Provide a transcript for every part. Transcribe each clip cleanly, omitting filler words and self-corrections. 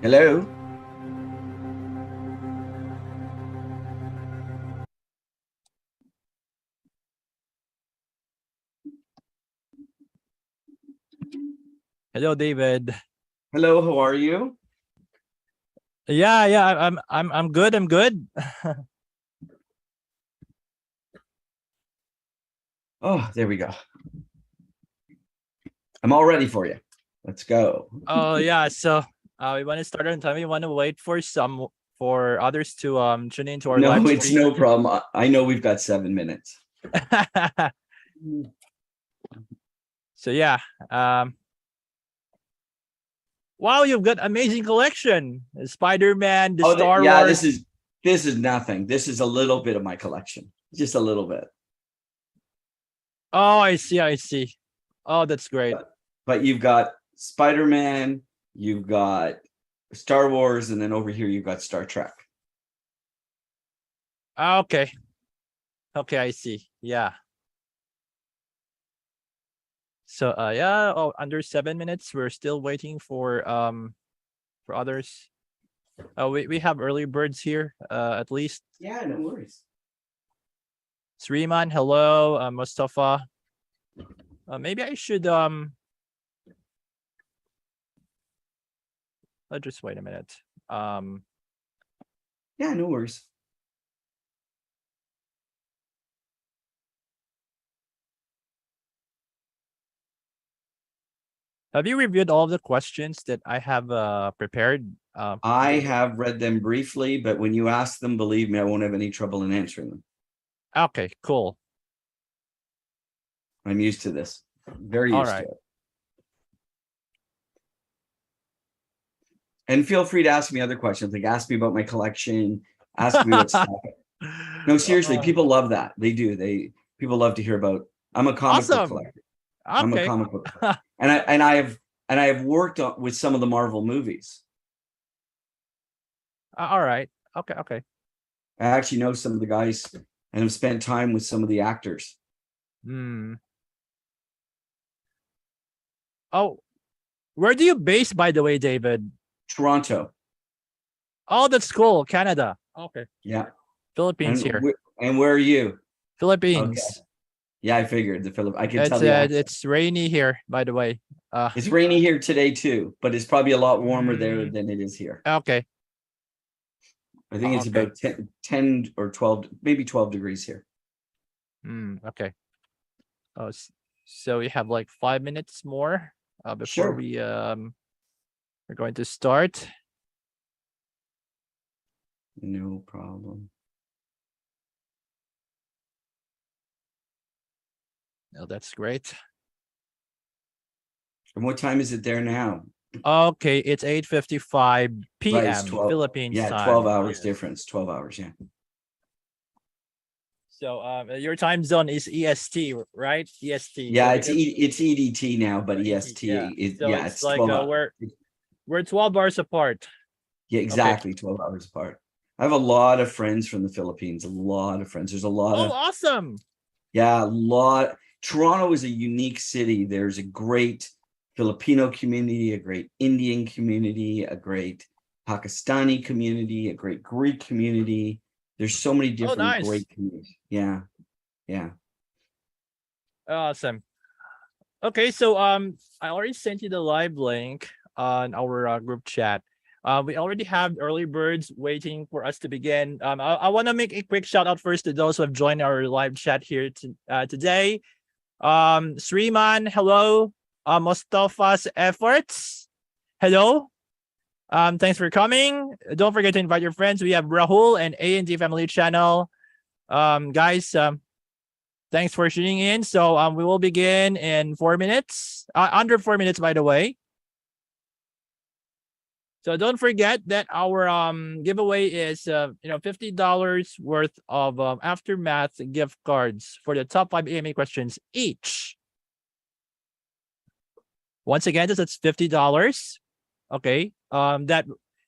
Hello. Hello, David. Hello, how are you? Yeah, I'm good. I'm good. Oh, there we go. I'm all ready for you. Let's go. Oh yeah. So we want to start on time. We want to wait for others to tune into our live No, it's stream. no problem. I know we've got 7 minutes. So yeah. Wow, you've got amazing collection. Spider-Man, the Star yeah, Wars. this is nothing. This is a little bit of my collection. Just a little bit. Oh, I see. Oh, that's great. But you've got Spider-Man, you've got Star Wars, and then over here you've got Star Trek. Okay, I see. Yeah. So yeah, under 7 minutes. We're still waiting for others. We have early birds here, at least. Yeah, no worries. Sriman, hello, Mustafa. Maybe I should just wait a minute. Yeah, no worries. Have you reviewed all of the questions that I have prepared? I have read them briefly, but when you ask them, believe me, I won't have any trouble in answering them. Okay, cool. I'm used to this. Very used to it. And feel free to ask me other questions. Like ask me about my collection, ask me what's No, seriously, people love that. They do. People love to hear about. I'm a comic book collector. I'm a comic book collector. and I have worked with some of the Marvel movies. All right. Okay. I actually know some of the guys and have spent time with some of the actors. Oh, where do you base, by the way, David? Toronto. Oh, that's cool. Canada. Okay. Yeah. Philippines here. And where are you? Philippines. Okay. Yeah, I figured the Philippines. I can tell the accent. It's rainy here, by the way. It's rainy here today too, but it's probably a lot warmer there than it is here. Okay. I think it's about 10 or 12, maybe 12 degrees here. Okay. Oh, so we have like 5 minutes more before we're going to start. No problem. No, that's great. And what time is it there now? Okay, it's 8:55 p.m. Right, Philippines time. Yeah, 12 hours difference. 12 hours, yeah. So your time zone is EST, right? EST. Yeah, it's EDT now, but EST it's like 12 we're 12 hours apart. Yeah, exactly. 12 hours apart. I have a lot of friends from the Philippines. A lot of friends. There's a lot of awesome. Yeah, a lot. Toronto is a unique city. There's a great Filipino community, a great Indian community, a great Pakistani community, a great Greek community. There's so many different great communities. Yeah. Awesome. Okay, so I already sent you the live link on our group chat. We already have early birds waiting for us to begin. I want to make a quick shout out first to those who have joined our live chat here today. Sriman, hello. Mustafa's efforts, hello. Thanks for coming. Don't forget to invite your friends. We have Rahul and A&D Family Channel. Guys, thanks for tuning in. So we will begin in 4 minutes. Under 4 minutes, by the way. So don't forget that our giveaway is $50 worth of Aftermath gift cards for the top 5 AMA questions each. Once again, that's $50. Okay. That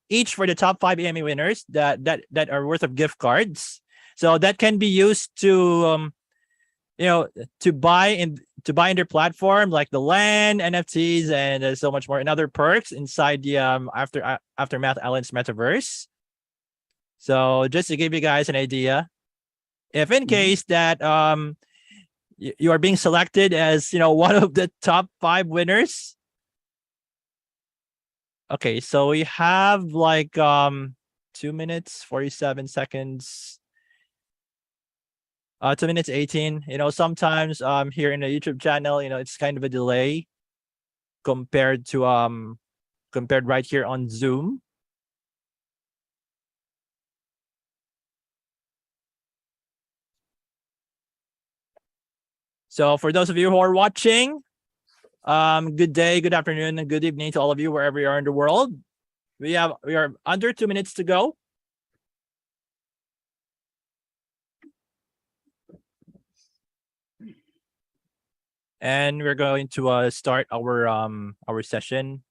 each for the top 5 AMA winners that are worth of gift cards. So that can be used to to buy in their platform, like the land, NFTs, and so much more, and other perks inside the Aftermath Islands Metaverse. So just to give you guys an idea, if in case that you are being selected as one of the top 5 winners. Okay, so we have like 2 minutes 47 seconds. 2 minutes 18. Sometimes here in the YouTube channel, it's kind of a delay compared right here on Zoom. So for those of you who are watching, good day, good afternoon, and good evening to all of you wherever you are in the world. We are under 2 minutes to go. And we're going to start our session.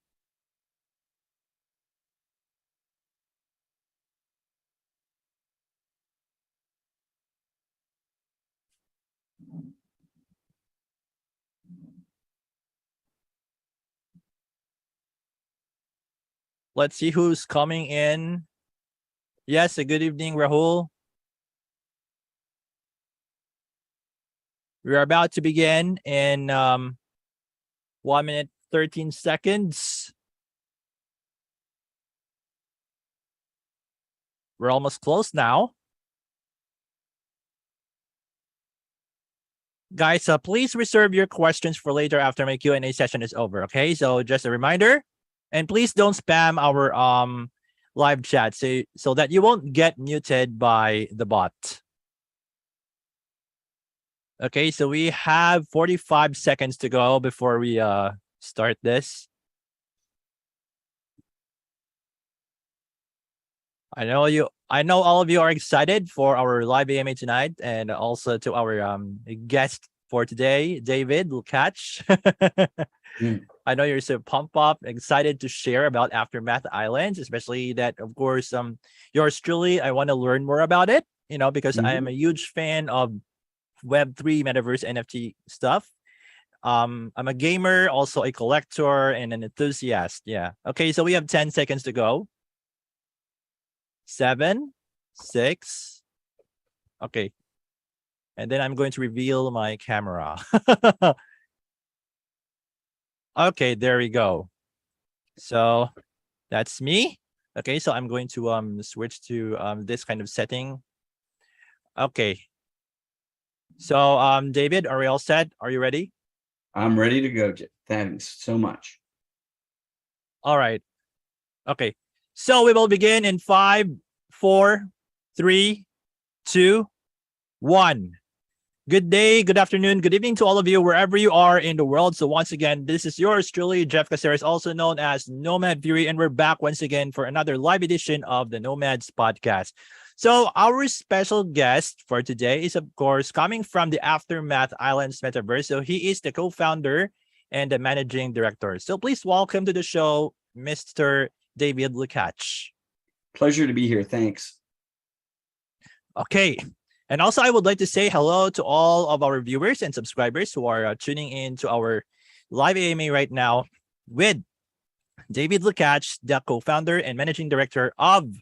Let's see who's coming in. Yes, a good evening, Rahul. We're about to begin in 1 minute 13 seconds. We're almost close now. Guys, please reserve your questions for later after my Q&A session is over, okay? So just a reminder, and please don't spam our live chat so that you won't get muted by the bot. Okay, so we have 45 seconds to go before we start this. I know all of you are excited for our live AMA tonight, and also to our guest for today, David Lucatch. I know you're so pumped up, excited to share about Aftermath Islands, especially that, of course, yours truly, I want to learn more about it, because I am a huge fan of Web3 Metaverse NFT stuff. I'm a gamer, also a collector, and an enthusiast. Yeah. Okay, so we have 10 seconds to go. 7, 6. Okay. And then I'm going to reveal my camera. Okay, there we go. So that's me. Okay, so I'm going to switch to this kind of setting. Okay. So David, are we all set? Are you ready? I'm ready to go. Thanks so much. All right. Okay. So we will begin in 5, 4, 3, 2, 1. Good day, good afternoon, good evening to all of you wherever you are in the world. So once again, this is yours truly, Jeff Caceres, also known as Nomad Fury, and we're back once again for another live edition of the Nomads podcast. So our special guest for today is, of course, coming from the Aftermath Islands Metaverse. So he is the co-founder and the managing director. So please welcome to the show, Mr. David Lucatch. Pleasure to be here. Thanks. Okay. And also, I would like to say hello to all of our viewers and subscribers who are tuning in to our live AMA right now with David Lucatch, the co-founder and managing director of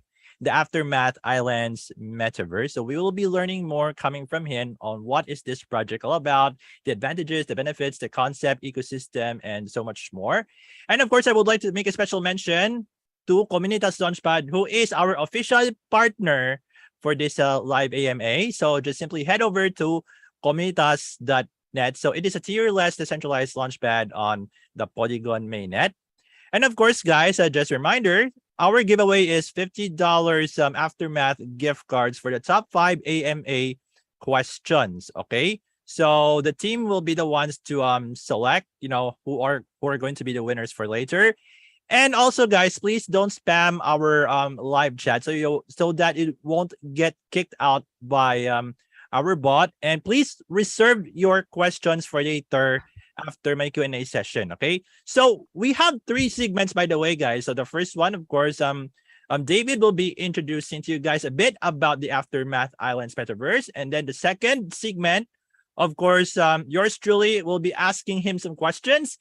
the Aftermath Islands Metaverse. So we will be learning more coming from him on what is this project all about, the advantages, the benefits, the concept, ecosystem, and so much more. And of course, I would like to make a special mention to Kommunitas Launchpad, who is our official partner for this live AMA. So just simply head over to kommunitas.net. So it is a tier-less decentralized launchpad on the Polygon mainnet. And of course, guys, just a reminder, our giveaway is $50 Aftermath gift cards for the top 5 AMA questions. Okay, so the team will be the ones to select, who are going to be the winners for later. And also, guys, please don't spam our live chat so that it won't get kicked out by our bot. And please reserve your questions for later after my Q&A session. Okay, so we have 3 segments, by the way, guys. So the first one, of course, David will be introducing to you guys a bit about the Aftermath Islands Metaverse, and then the second segment of course, yours truly will be asking him some questions.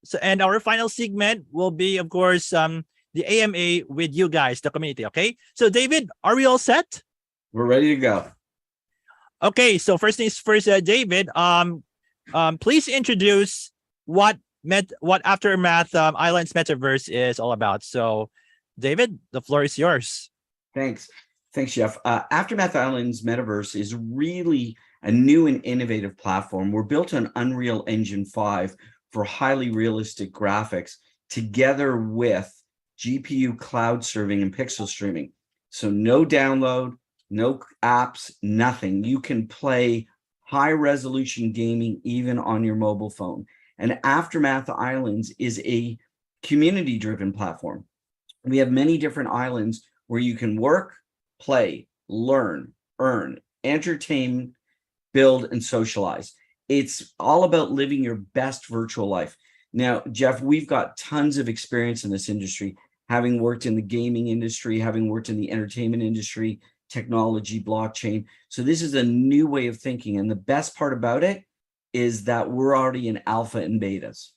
So, and our final segment will be, of course, the AMA with you guys, the community. Okay. So, David, are we all set? We're ready to go. Okay. So, first things first, David. Please introduce what Aftermath Islands Metaverse is all about. So, David, the floor is yours. Thanks, Jeff. Aftermath Islands Metaverse is really a new and innovative platform. We're built on Unreal Engine 5 for highly realistic graphics, together with GPU cloud serving and pixel streaming. So no download, no apps, nothing. You can play high resolution gaming even on your mobile phone. And Aftermath Islands is a community driven platform. We have many different islands where you can work, play, learn, earn, entertain, build, and socialize. It's all about living your best virtual life. Now, Jeff, we've got tons of experience in this industry, having worked in the gaming industry, having worked in the entertainment industry, technology, blockchain. So this is a new way of thinking. And the best part about it is that we're already in alpha and betas.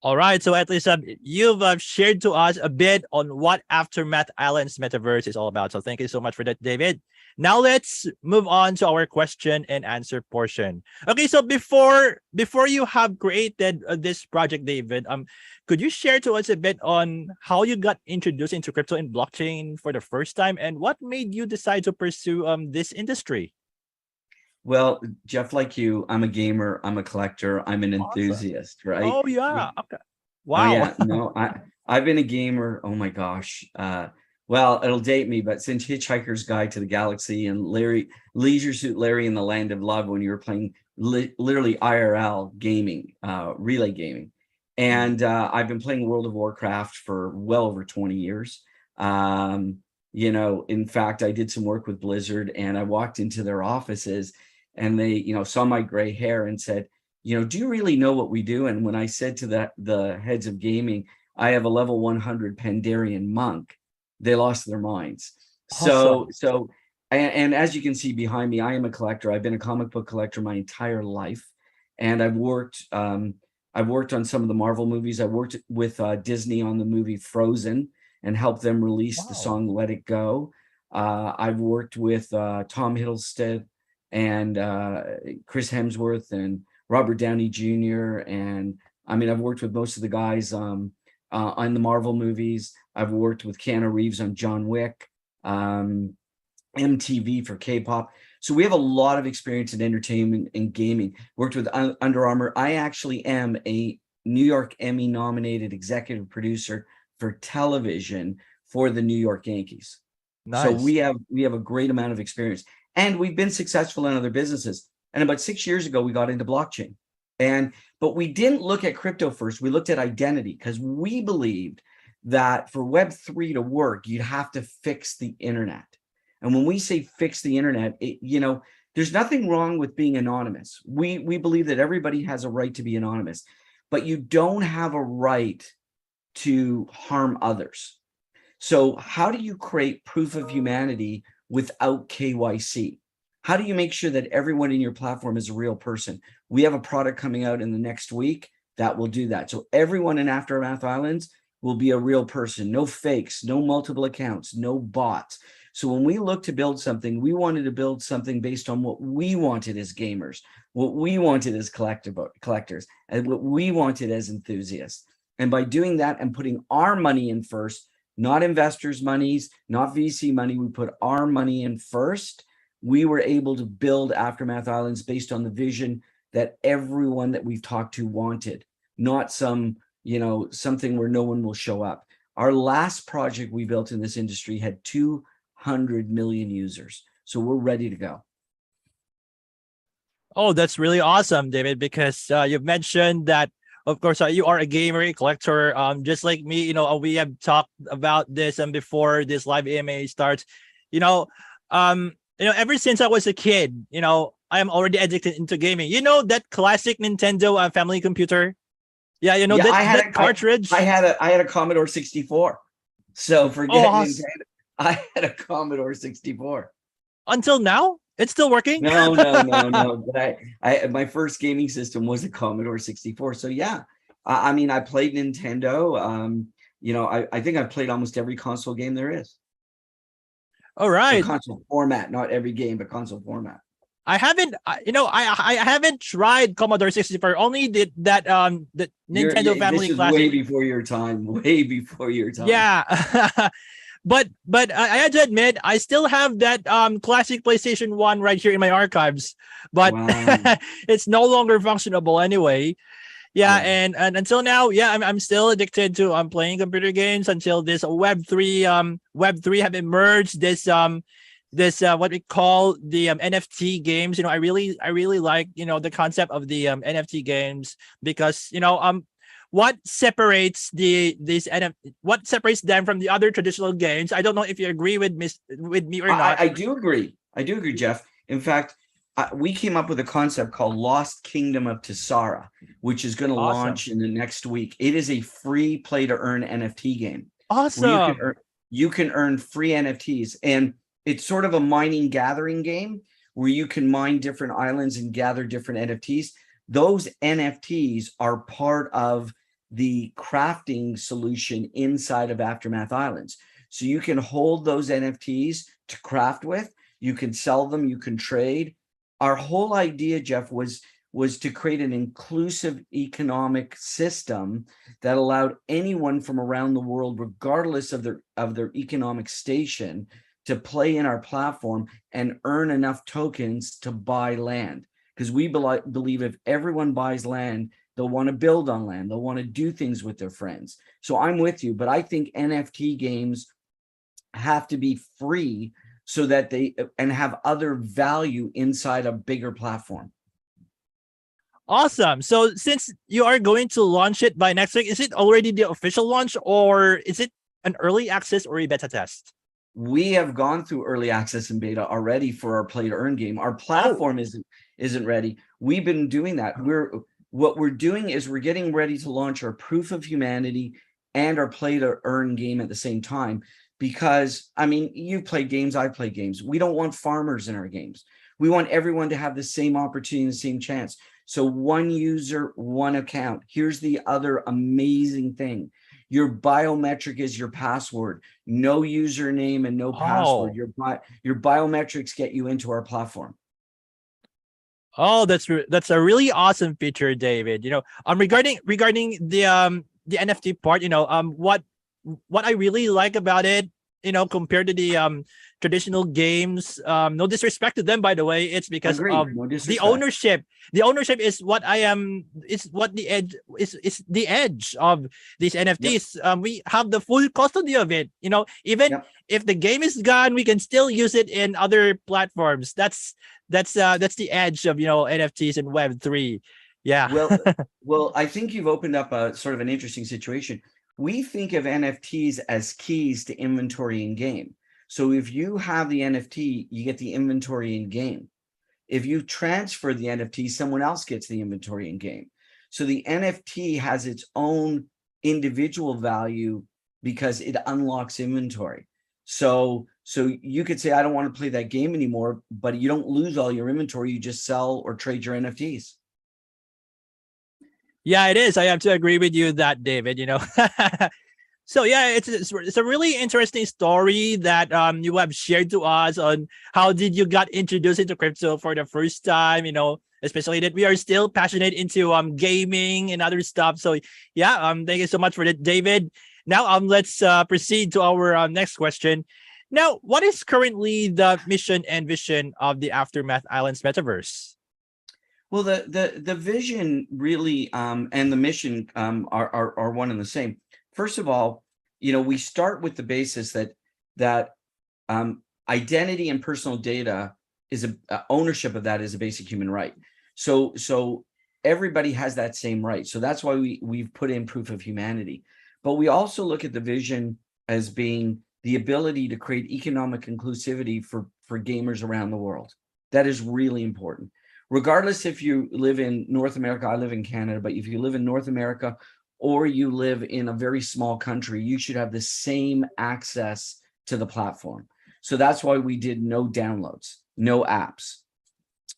All right. So at least you've shared to us a bit on what Aftermath Islands Metaverse is all about. So thank you so much for that, David. Now let's move on to our question and answer portion. Okay. So before you have created this project, David, could you share to us a bit on how you got introduced into crypto and blockchain for the first time, and what made you decide to pursue this industry? Well, Jeff, like you, I'm a gamer, I'm a collector, I'm an enthusiast, right? Oh yeah. Okay. Wow. Oh, yeah. No, I've been a gamer. Oh my gosh. Well, it'll date me, but since Hitchhiker's Guide to the Galaxy and Leisure Suit Larry and the Land of Love, when you were playing literally IRL gaming, relay gaming. And I've been playing World of Warcraft for well over 20 years. You know, in fact, I did some work with Blizzard, and I walked into their offices and they, you know, saw my gray hair and said, you know, do you really know what we do? And when I said to the heads of gaming, I have a level 100 Pandarian monk, they lost their minds. Awesome. And as you can see behind me, I am a collector. I've been a comic book collector my entire life. And I've worked on some of the Marvel movies. I worked with Disney on the movie Frozen and helped them release the song Let It Go. I've worked with Tom Hiddleston and Chris Hemsworth and Robert Downey Jr. And I mean, I've worked with most of the guys on the Marvel movies. I've worked with Keanu Reeves on John Wick, MTV for K-pop. So we have a lot of experience in entertainment and gaming. Worked with Under Armour. I actually am a New York Emmy nominated executive producer for television for the New York Yankees. Nice. So we have a great amount of experience, and we've been successful in other businesses. And about 6 years ago, we got into blockchain. But we didn't look at crypto first. We looked at identity, because we believed that for Web3 to work, you'd have to fix the internet. And when we say fix the internet, you know, there's nothing wrong with being anonymous. We believe that everybody has a right to be anonymous, but you don't have a right to harm others. So how do you create proof of humanity without KYC? How do you make sure that everyone in your platform is a real person? We have a product coming out in the next week that will do that. So everyone in Aftermath Islands will be a real person, no fakes, no multiple accounts, no bots. So when we look to build something, we wanted to build something based on what we wanted as gamers, what we wanted as collectors, and what we wanted as enthusiasts. And by doing that and putting our money in first, not investors' monies, not VC money, we put our money in first, we were able to build Aftermath Islands based on the vision that everyone that we've talked to wanted, not some, you know, something where no one will show up. Our last project we built in this industry had 200 million users. So we're ready to go. Oh, that's really awesome, David, because you've mentioned that, of course, you are a gamer, a collector, just like me. You know, we have talked about this and before this live AMA starts. Ever since I was a kid, you know, I am already addicted into gaming. You know that classic Nintendo family computer. Yeah, you know, that cartridge. I had a Commodore 64. So forget Nintendo. I had a Commodore 64. Until now? It's still working? No. But my first gaming system was a Commodore 64. So yeah, I mean, I played Nintendo. I think I've played almost every console game there is. All Or right. console format, not every game, but console format. I haven't, I haven't tried Commodore 64. Only did that the Nintendo Family This is Classic. way before your time. Way before your time. Yeah. but I had to admit, I still have that classic PlayStation 1 right here in my archives, but Wow. it's no longer functionable anyway. Yeah, Yeah. and until now, yeah, I'm still addicted to playing computer games until this Web3 have emerged. This what we call the NFT games. I really like the concept of the NFT games because what separates what separates them from the other traditional games. I don't know if you agree with me or not. I do agree. I do agree, Jeff. In fact, we came up with a concept called Lost Kingdom of Tessara, which is going to Awesome. launch in the next week. It is a free play to earn NFT game. Awesome. Where you can earn free NFTs, and it's sort of a mining gathering game where you can mine different islands and gather different NFTs. Those NFTs are part of the crafting solution inside of Aftermath Islands. So you can hold those NFTs to craft with, you can sell them, you can trade. Our whole idea, Jeff, was to create an inclusive economic system that allowed anyone from around the world, regardless of their economic station, to play in our platform and earn enough tokens to buy land. Because we believe if everyone buys land, they'll want to build on land. They'll want to do things with their friends. So I'm with you, but I think NFT games have to be free so that they and have other value inside a bigger platform. Awesome. So since you are going to launch it by next week, is it already the official launch or is it an early access or a beta test? We have gone through early access and beta already for our play to earn game. Our platform isn't ready. We've been doing that. What we're doing is we're getting ready to launch our proof of humanity and our play to earn game at the same time. Because I mean, you play games, I play games. We don't want farmers in our games. We want everyone to have the same opportunity and the same chance. So one user, one account. Here's the other amazing thing. Your biometric is your password. No username and no password. Your biometrics get you into our platform. Oh, that's a really awesome feature, David. Regarding the NFT part, what I really like about it, compared to the traditional games, no disrespect to them, by the way, it's because of the ownership. The ownership is what the edge of these NFTs. Yep. We have the full custody of it. Even if the game is gone, we can still use it in other platforms. That's the edge of NFTs and Web3. Yeah. Well, I think you've opened up a sort of an interesting situation. We think of NFTs as keys to inventory in game. So if you have the NFT, you get the inventory in game. If you transfer the NFT, someone else gets the inventory in game. So the NFT has its own individual value because it unlocks inventory. So you could say, I don't want to play that game anymore, but you don't lose all your inventory. You just sell or trade your NFTs. Yeah, it is. I have to agree with you that, David, So yeah, it's a really interesting story that you have shared to us on how did you got introduced into crypto for the first time, especially that we are still passionate into gaming and other stuff. So yeah, thank you so much for that, David. Now let's proceed to our next question. Now, what is currently the mission and vision of the Aftermath Islands Metaverse? Well, the vision really and the mission are one and the same. First of all, we start with the basis that identity and personal data is ownership of that is a basic human right. So everybody has that same right. So that's why we've put in proof of humanity. But we also look at the vision as being the ability to create economic inclusivity for gamers around the world. That is really important. Regardless if you live in North America, I live in Canada, but if you live in North America or you live in a very small country, you should have the same access to the platform. So that's why we did no downloads. no apps.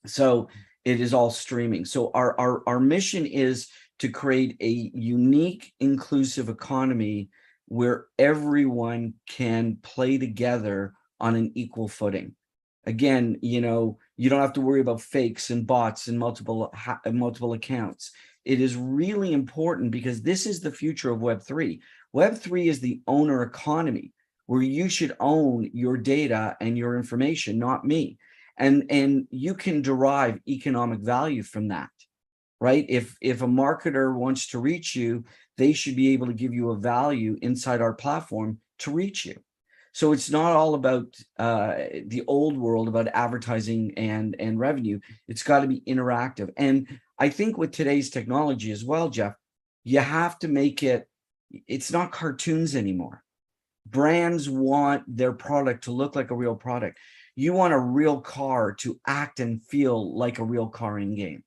So it is all streaming. So our mission is to create a unique, inclusive economy where everyone can play together on an equal footing. Again, you know, you don't have to worry about fakes and bots and multiple accounts. It is really important because this is the future of Web3. Web3 is the owner economy where you should own your data and your information, not me. And you can derive economic value from that, right? If a marketer wants to reach you, they should be able to give you a value inside our platform to reach you. So it's not all about the old world about advertising and revenue. It's got to be interactive. And I think with today's technology as well, Jeff, you have to make it's not cartoons anymore. Brands want their product to look like a real product. You want a real car to act and feel like a real car in game.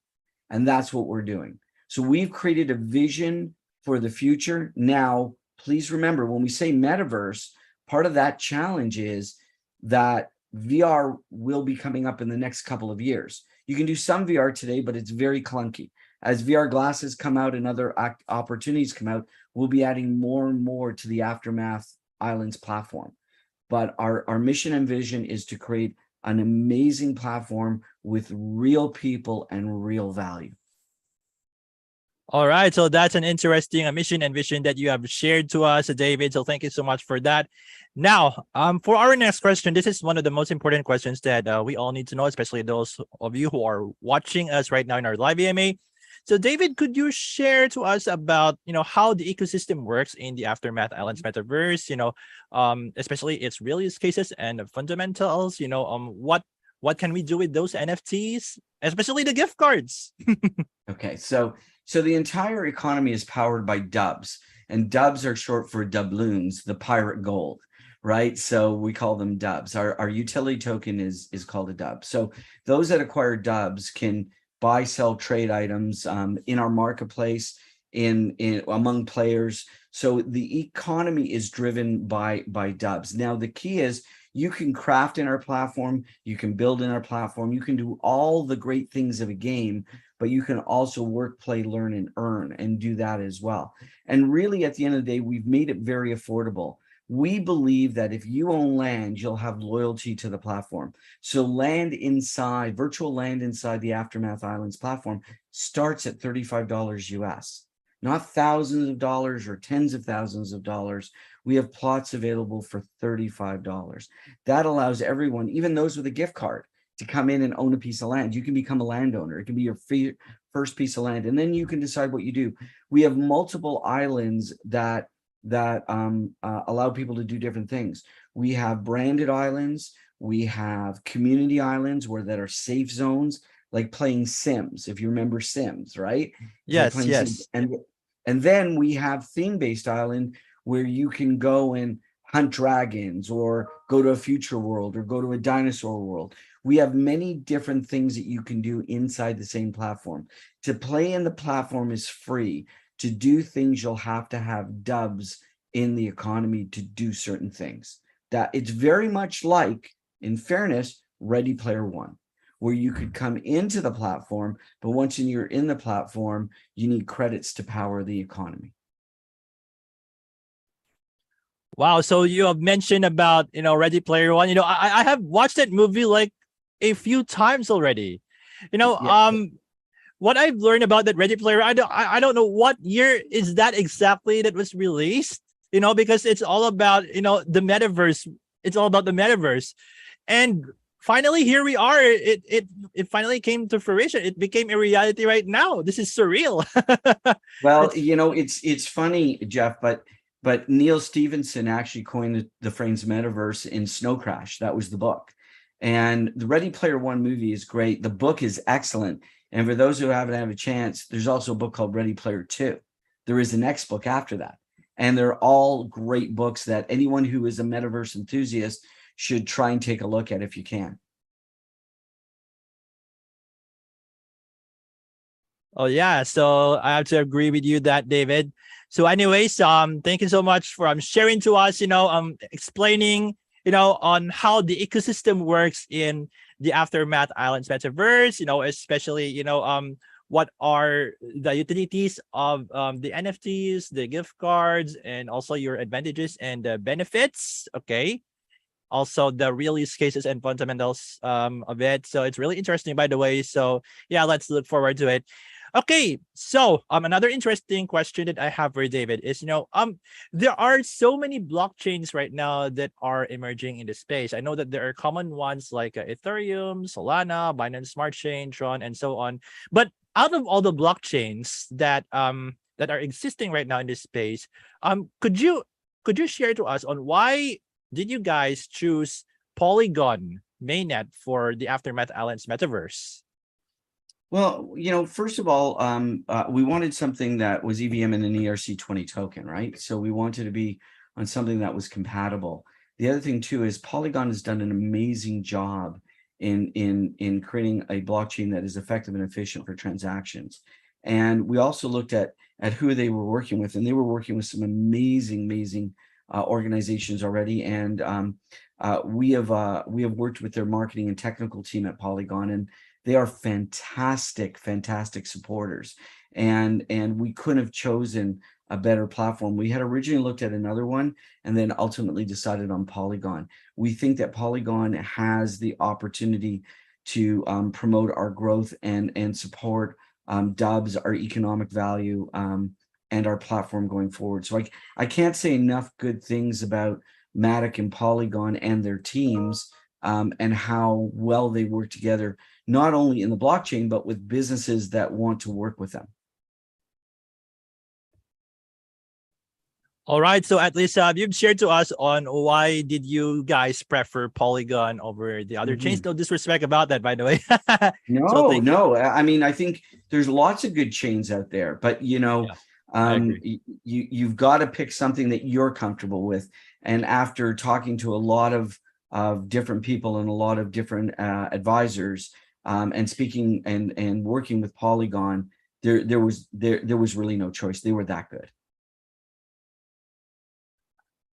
And that's what we're doing. So we've created a vision for the future. Now, please remember, when we say metaverse, part of that challenge is that VR will be coming up in the next couple of years. You can do some VR today, but it's very clunky. As VR glasses come out and other opportunities come out, we'll be adding more and more to the Aftermath Islands platform. But our mission and vision is to create an amazing platform with real people and real value. All right, so that's an interesting mission and vision that you have shared to us, David. So thank you so much for that. Now, for our next question, this is one of the most important questions that we all need to know, especially those of you who are watching us right now in our live AMA. So David, could you share to us about, how the ecosystem works in the Aftermath Islands Metaverse, especially its real use cases and the fundamentals, what can we do with those NFTs, especially the gift cards? Okay, so the entire economy is powered by dubs, and dubs are short for doubloons, the pirate gold, right? So we call them dubs. Our utility token is called a dub. So those that acquire dubs can buy, sell, trade items in our marketplace, in among players. So the economy is driven by dubs. Now the key is you can craft in our platform, you can build in our platform, you can do all the great things of a game, but you can also work, play, learn, and earn, and do that as well. And really, at the end of the day, we've made it very affordable. We believe that if you own land, you'll have loyalty to the platform. So virtual land inside the Aftermath Islands platform starts at $35 US, not thousands of dollars or tens of thousands of dollars. We have plots available for $35. That allows everyone, even those with a gift card, to come in and own a piece of land. You can become a landowner. It can be your first piece of land, and then you can decide what you do. We have multiple islands that allow people to do different things. We have branded islands. We have community islands that are safe zones, like playing Sims. If you remember Sims, right? Yes, like yes. Sims. And then we have theme-based island where you can go and hunt dragons, or go to a future world, or go to a dinosaur world. We have many different things that you can do inside the same platform. To play in the platform is free. To do things, you'll have to have dubs in the economy to do certain things. That it's very much like, in fairness, Ready Player One, where you could come into the platform, but once you're in the platform, you need credits to power the economy. Wow. So you have mentioned about, Ready Player One. I have watched that movie like a few times already. What I've learned about that Ready Player, I don't know what year is that exactly that was released, because it's all about, the metaverse. It's all about the metaverse. And finally, here we are. It finally came to fruition. It became a reality right now. This is surreal. Well, it's funny, Jeff, but Neil Stephenson actually coined the phrase metaverse in Snow Crash. That was the book. And the Ready Player One movie is great. The book is excellent. And for those who haven't had a chance, there's also a book called Ready Player Two. There is the next book after that. And they're all great books that anyone who is a metaverse enthusiast should try and take a look at if you can. Oh, yeah. So I have to agree with you that, David. So anyways, thank you so much for sharing to us, explaining, on how the ecosystem works in the Aftermath Islands Metaverse, especially, what are the utilities of the NFTs, the gift cards, and also your advantages and the benefits. Okay. Also the real use cases and fundamentals of it. So it's really interesting, by the way. So yeah, let's look forward to it. Okay, so another interesting question that I have for David is, there are so many blockchains right now that are emerging in the space. I know that there are common ones like Ethereum, Solana, Binance Smart Chain, Tron, and so on. But out of all the blockchains that are existing right now in this space, could you share to us on why did you guys choose Polygon mainnet for the Aftermath Islands Metaverse? Well, first of all, we wanted something that was EVM and an ERC20 token, right? So we wanted to be on something that was compatible. The other thing too is Polygon has done an amazing job in creating a blockchain that is effective and efficient for transactions. And we also looked at who they were working with, and they were working with some amazing organizations already. And we have worked with their marketing and technical team at Polygon, and they are fantastic supporters. And we couldn't have chosen a better platform. We had originally looked at another one and then ultimately decided on Polygon. We think that Polygon has the opportunity to promote our growth and support Dubs, our economic value, and our platform going forward. So I can't say enough good things about Matic and Polygon and their teams, and how well they work together, not only in the blockchain, but with businesses that want to work with them. All right. So at least you've shared to us on why did you guys prefer Polygon over the other chains. No disrespect about that, by the way. No. I mean, I think there's lots of good chains out there, but you've got to pick something that you're comfortable with. And after talking to a lot of different people and a lot of different advisors, and speaking and working with Polygon, there was really no choice. They were that good.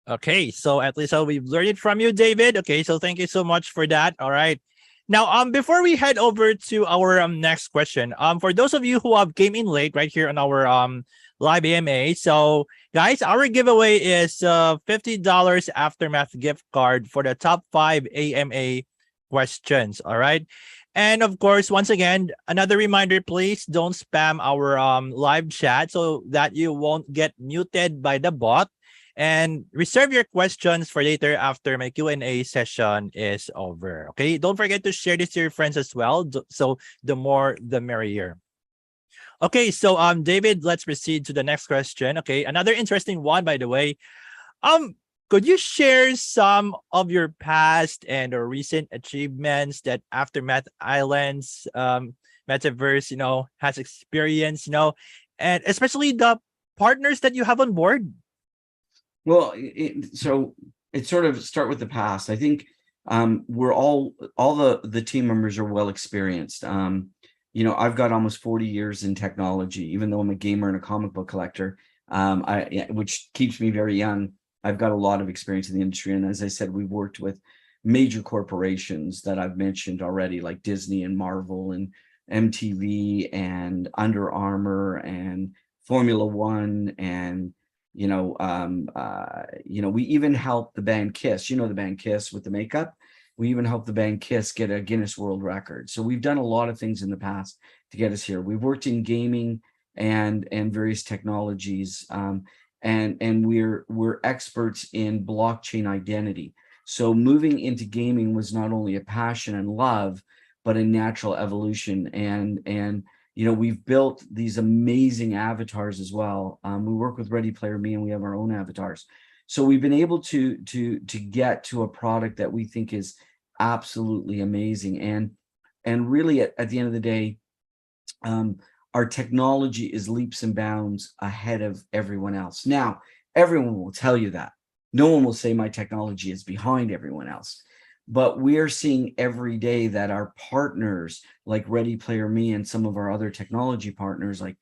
Okay, so at least we've learned it from you, David. Okay, so thank you so much for that. All right. Now, before we head over to our next question, for those of you who have came in late right here on our live AMA, so guys, our giveaway is $50 Aftermath gift card for the top 5 AMA questions. All right. And of course, once again, another reminder, please don't spam our live chat so that you won't get muted by the bot. And reserve your questions for later after my Q&A session is over. Okay, don't forget to share this to your friends as well. So the more, the merrier. Okay, so David, let's proceed to the next question. Okay, another interesting one, by the way. Could you share some of your past and or recent achievements that Aftermath Islands Metaverse, has experienced, and especially the partners that you have on board? Well, so it sort of start with the past. I think we're all the team members are well experienced. I've got almost 40 years in technology, even though I'm a gamer and a comic book collector, which keeps me very young. I've got a lot of experience in the industry. And as I said, we've worked with major corporations that I've mentioned already, like Disney and Marvel and MTV and Under Armour and Formula One. And we even helped the band Kiss, the band Kiss with the makeup. We even helped the band Kiss get a Guinness World Record. So we've done a lot of things in the past to get us here. We've worked in gaming and various technologies, and we're experts in blockchain identity. So moving into gaming was not only a passion and love, but a natural evolution. And we've built these amazing avatars as well. We work with Ready Player Me, and we have our own avatars. So we've been able to get to a product that we think is absolutely amazing. And really, at the end of the day, our technology is leaps and bounds ahead of everyone else. Now, everyone will tell you that. No one will say my technology is behind everyone else. But we're seeing every day that our partners like Ready Player Me and some of our other technology partners like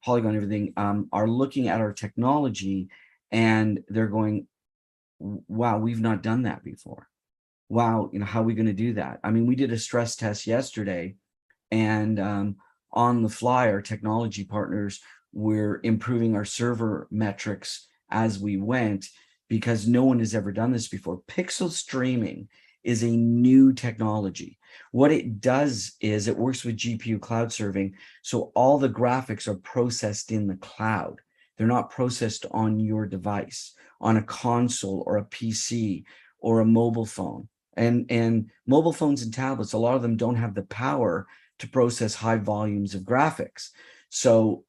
Polygon, everything, are looking at our technology and they're going, wow, we've not done that before. wow, how are we going to do that? I mean, we did a stress test yesterday, and on the fly, our technology partners were improving our server metrics as we went, because no one has ever done this before. Pixel streaming is a new technology. What it does is it works with GPU cloud serving. So all the graphics are processed in the cloud. They're not processed on your device, on a console or a PC or a mobile phone. And mobile phones and tablets, a lot of them don't have the power to process high volumes of graphics. So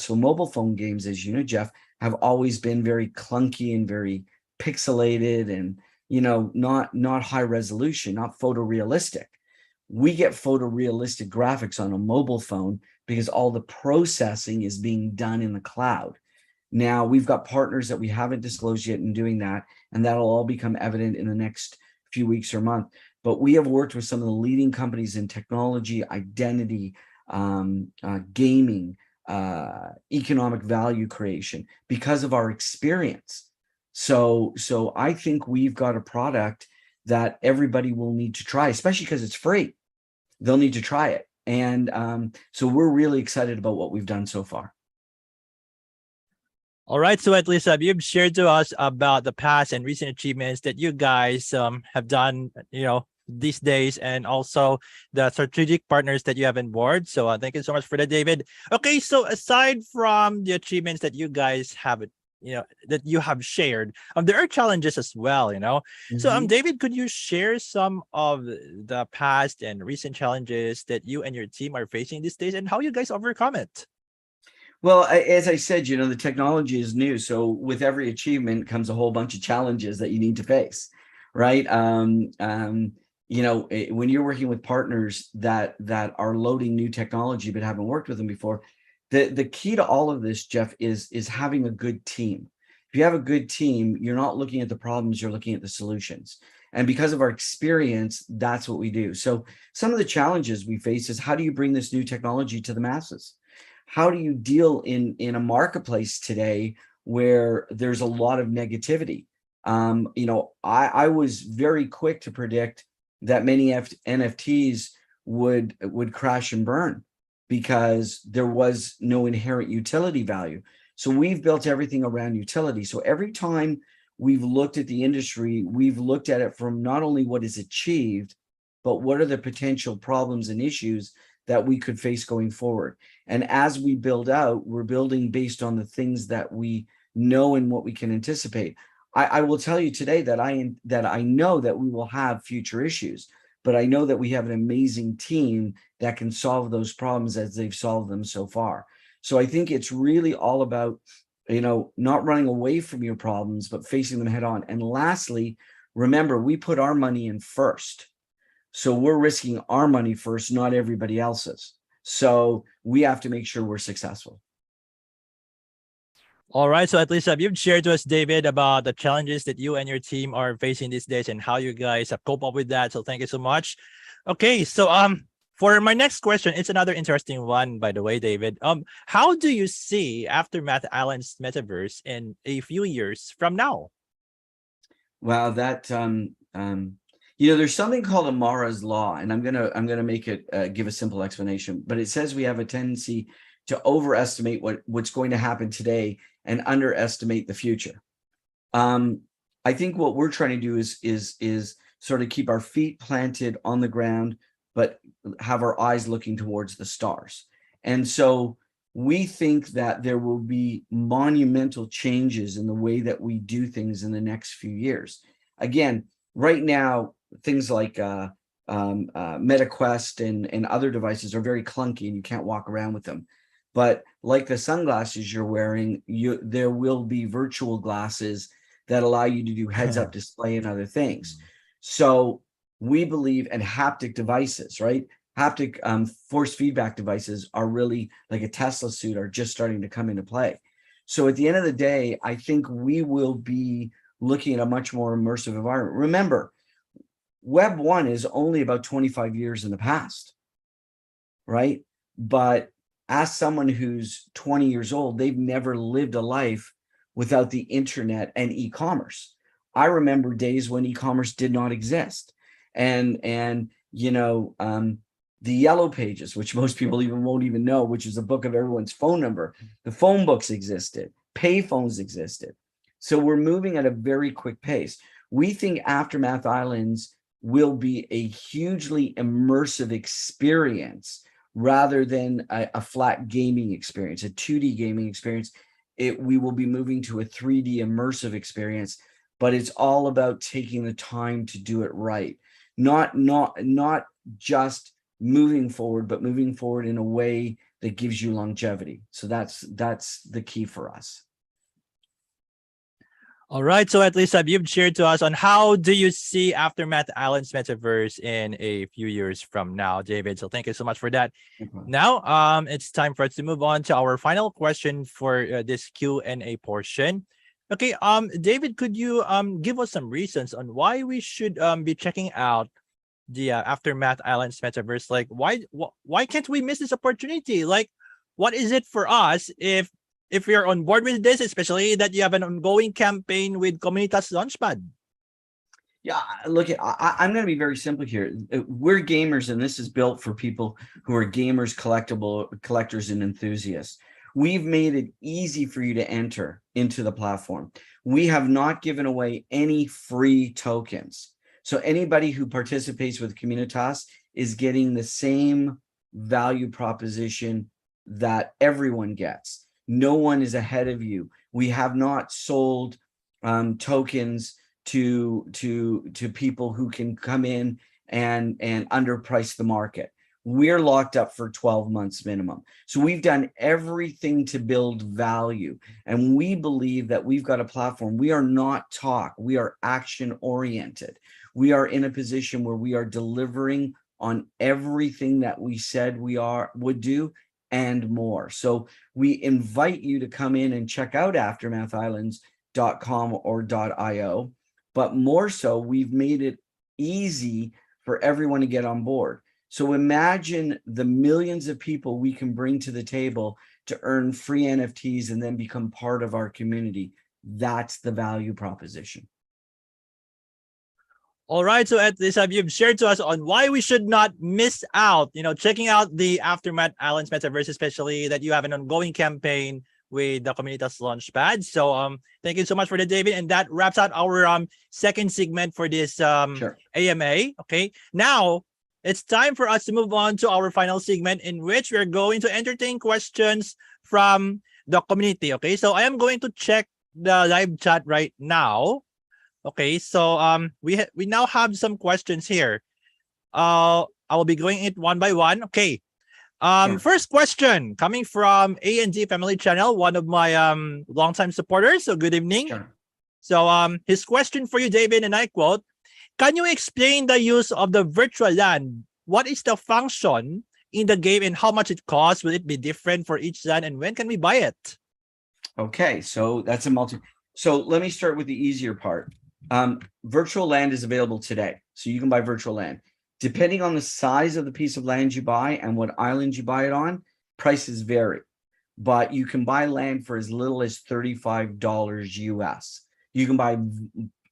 mobile phone games, as you know, Jeff, have always been very clunky and very pixelated, and not high resolution, not photorealistic. We get photorealistic graphics on a mobile phone because all the processing is being done in the cloud. Now, we've got partners that we haven't disclosed yet in doing that, and that'll all become evident in the next few weeks or month. But we have worked with some of the leading companies in technology, identity, gaming, economic value creation, because of our experience. So I think we've got a product that everybody will need to try, especially because it's free. They'll need to try it. And so we're really excited about what we've done so far. All right, so at least you've shared to us about the past and recent achievements that you guys have done, these days, and also the strategic partners that you have on board. So thank you so much for that, David. Okay, so aside from the achievements that you guys have, that you have shared, there are challenges as well, So David, could you share some of the past and recent challenges that you and your team are facing these days, and how you guys overcome it? Well, as I said, the technology is new. So with every achievement comes a whole bunch of challenges that you need to face, right? When you're working with partners that are loading new technology but haven't worked with them before, the key to all of this, Jeff, is having a good team. If you have a good team, you're not looking at the problems, you're looking at the solutions. And because of our experience, that's what we do. So some of the challenges we face is, how do you bring this new technology to the masses? How do you deal in a marketplace today where there's a lot of negativity? I was very quick to predict that many NFTs would crash and burn because there was no inherent utility value. So we've built everything around utility. So every time we've looked at the industry, we've looked at it from not only what is achieved, but what are the potential problems and issues that we could face going forward. And as we build out, we're building based on the things that we know and what we can anticipate. I will tell you today that I know that we will have future issues, but I know that we have an amazing team that can solve those problems as they've solved them so far. So I think it's really all about, not running away from your problems, but facing them head on. And lastly, remember, we put our money in first. So we're risking our money first, not everybody else's. So we have to make sure we're successful. All right. So at least you've shared to us, David, about the challenges that you and your team are facing these days and how you guys have coped up with that. So thank you so much. Okay. So for my next question, it's another interesting one, by the way, David. How do you see Aftermath Islands Metaverse in a few years from now? Wow, that there's something called Amara's law, and I'm gonna make it give a simple explanation. But it says we have a tendency to overestimate what's going to happen today and underestimate the future. I think what we're trying to do is sort of keep our feet planted on the ground, but have our eyes looking towards the stars. And so we think that there will be monumental changes in the way that we do things in the next few years. Again, right now, things like MetaQuest and other devices are very clunky and you can't walk around with them. But like the sunglasses you're wearing, there will be virtual glasses that allow you to do heads-up display and other things. So we believe in haptic devices, right? Haptic force feedback devices are really like a Tesla suit, are just starting to come into play. So at the end of the day, I think we will be looking at a much more immersive environment. Remember, Web 1 is only about 25 years in the past, right? But ask someone who's 20 years old, they've never lived a life without the internet and e-commerce. I remember days when e-commerce did not exist. And the yellow pages, which most people won't even know, which is a book of everyone's phone number. The phone books existed, pay phones existed. So we're moving at a very quick pace. We think Aftermath Islands will be a hugely immersive experience rather than a flat gaming experience, a 2D gaming experience. We will be moving to a 3D immersive experience, but it's all about taking the time to do it right. Not just moving forward, but moving forward in a way that gives you longevity. So that's the key for us. All right. So at least you've shared to us on how do you see Aftermath Islands Metaverse in a few years from now, David. So thank you so much for that. Now, it's time for us to move on to our final question for this Q&A portion. Okay, David, could you give us some reasons on why we should be checking out the Aftermath Islands Metaverse? Like, why can't we miss this opportunity? Like, what is it for us if you're on board with this, especially that you have an ongoing campaign with Kommunitas launchpad? Yeah, look, I'm going to be very simple here. We're gamers, and this is built for people who are gamers, collectors, and enthusiasts. We've made it easy for you to enter into the platform. We have not given away any free tokens. So anybody who participates with Kommunitas is getting the same value proposition that everyone gets. No one is ahead of you. We have not sold tokens to people who can come in and underprice the market. We're locked up for 12 months minimum. So we've done everything to build value. And we believe that we've got a platform. We are not talk. We are action oriented. We are in a position where we are delivering on everything that we said we would do and more. So we invite you to come in and check out aftermathislands.com or .io. But more so, we've made it easy for everyone to get on board. So imagine the millions of people we can bring to the table to earn free NFTs and then become part of our community. That's the value proposition. All right. So at this time, you've shared to us on why we should not miss out, checking out the Aftermath Islands Metaverse, especially that you have an ongoing campaign with the Kommunitas Launchpad. So thank you so much for that, David. And that wraps out our second segment for this Sure. AMA. Okay. Now, it's time for us to move on to our final segment in which we're going to entertain questions from the community. Okay, so I am going to check the live chat right now. Okay, so we now have some questions here. I will be going it one by one. Okay. Sure. First question coming from A&D Family Channel, one of my longtime supporters. So good evening. Sure. So his question for you, David, and I quote, can you explain the use of the virtual land? What is the function in the game and how much it costs? Will it be different for each land and when can we buy it? Okay, so that's so let me start with the easier part. Virtual land is available today. So you can buy virtual land. Depending on the size of the piece of land you buy and what island you buy it on, prices vary. But you can buy land for as little as $35 US. You can buy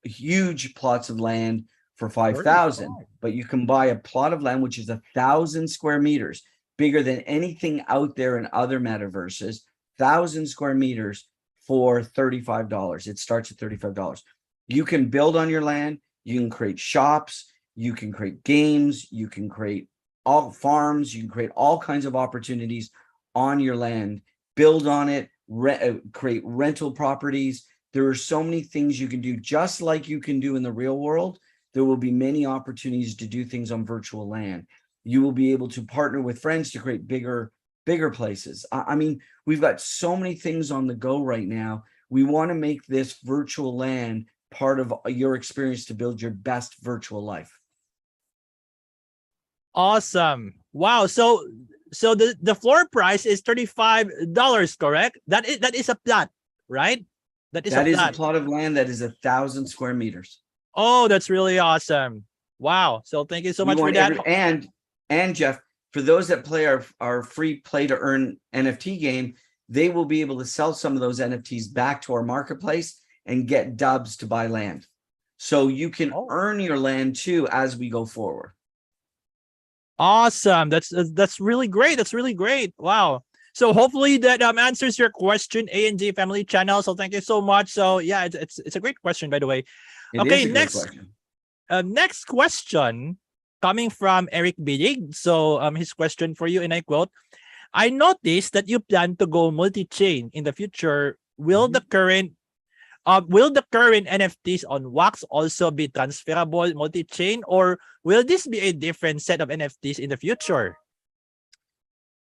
huge plots of land for 5,000, but you can buy a plot of land which is 1,000 square meters, bigger than anything out there in other metaverses, 1,000 square meters for $35. It starts at $35. You can build on your land, you can create shops, you can create games, you can create all farms, you can create all kinds of opportunities on your land, build on it, create rental properties. There are so many things you can do, just like you can do in the real world. There will be many opportunities to do things on virtual land. You will be able to partner with friends to create bigger places. I mean, we've got so many things on the go right now. We want to make this virtual land part of your experience to build your best virtual life. Awesome. Wow. So the floor price is $35, correct? That is a plot, right? That is a plot of land that is 1,000 square meters. Oh, that's really awesome. Wow. So thank you so much for that. And Jeff, for those that play our free play to earn NFT game, they will be able to sell some of those NFTs back to our marketplace and get dubs to buy land. So you can earn your land too as we go forward. Awesome. That's really great. That's really great. Wow. So hopefully that answers your question, A&D Family Channel. So thank you so much. So yeah, it's a great question, by the way. It is a great question. Next question coming from Eric Bidig. So his question for you, and I quote, I noticed that you plan to go multi-chain in the future. Will the current NFTs on Wax also be transferable multi-chain, or will this be a different set of NFTs in the future?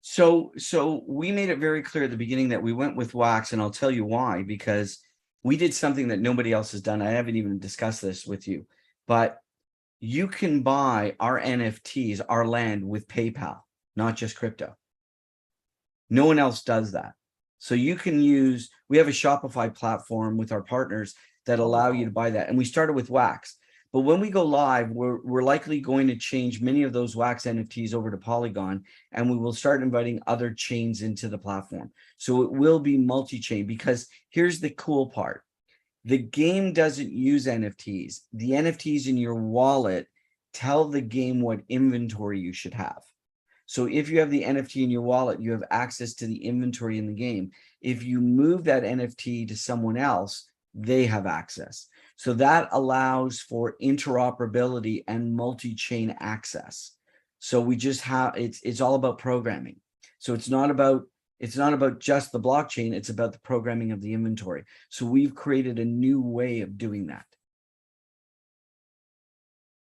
So we made it very clear at the beginning that we went with Wax, and I'll tell you why, because we did something that nobody else has done. I haven't even discussed this with you, but you can buy our NFTs, our land, with PayPal, not just crypto. No one else does that. So you can use, we have a Shopify platform with our partners that allow you to buy that. And we started with Wax. But when we go live, we're likely going to change many of those Wax NFTs over to Polygon, and we will start inviting other chains into the platform. So it will be multi-chain, because here's the cool part. The game doesn't use NFTs. The NFTs in your wallet tell the game what inventory you should have. So if you have the NFT in your wallet, you have access to the inventory in the game. If you move that NFT to someone else, they have access. So that allows for interoperability and multi-chain access. So we just have, it's all about programming. So it's not about just the blockchain, it's about the programming of the inventory. So we've created a new way of doing that.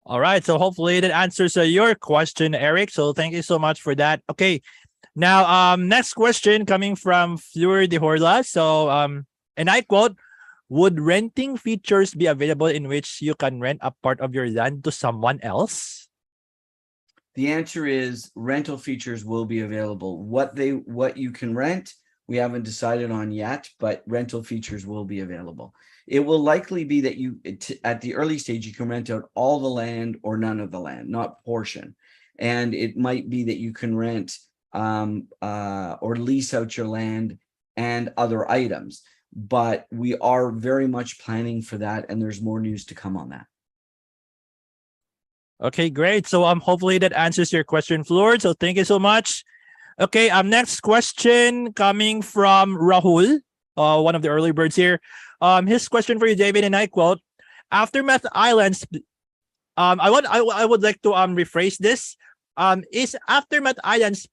All right. So hopefully that answers your question, Eric. So thank you so much for that. Okay. Now, next question coming from Fleur de Horla. So, and I quote, would renting features be available in which you can rent a part of your land to someone else? The answer is rental features will be available. What you can rent, we haven't decided on yet, but rental features will be available. It will likely be that at the early stage, you can rent out all the land or none of the land, not portion. And it might be that you can rent or lease out your land and other items. But we are very much planning for that, and there's more news to come on that. Okay, great. So hopefully that answers your question, Fleur. So thank you so much. Okay, next question coming from Rahul, one of the early birds here. His question for you, David, and I quote, Aftermath Islands. I would like to rephrase this. Is Aftermath Islands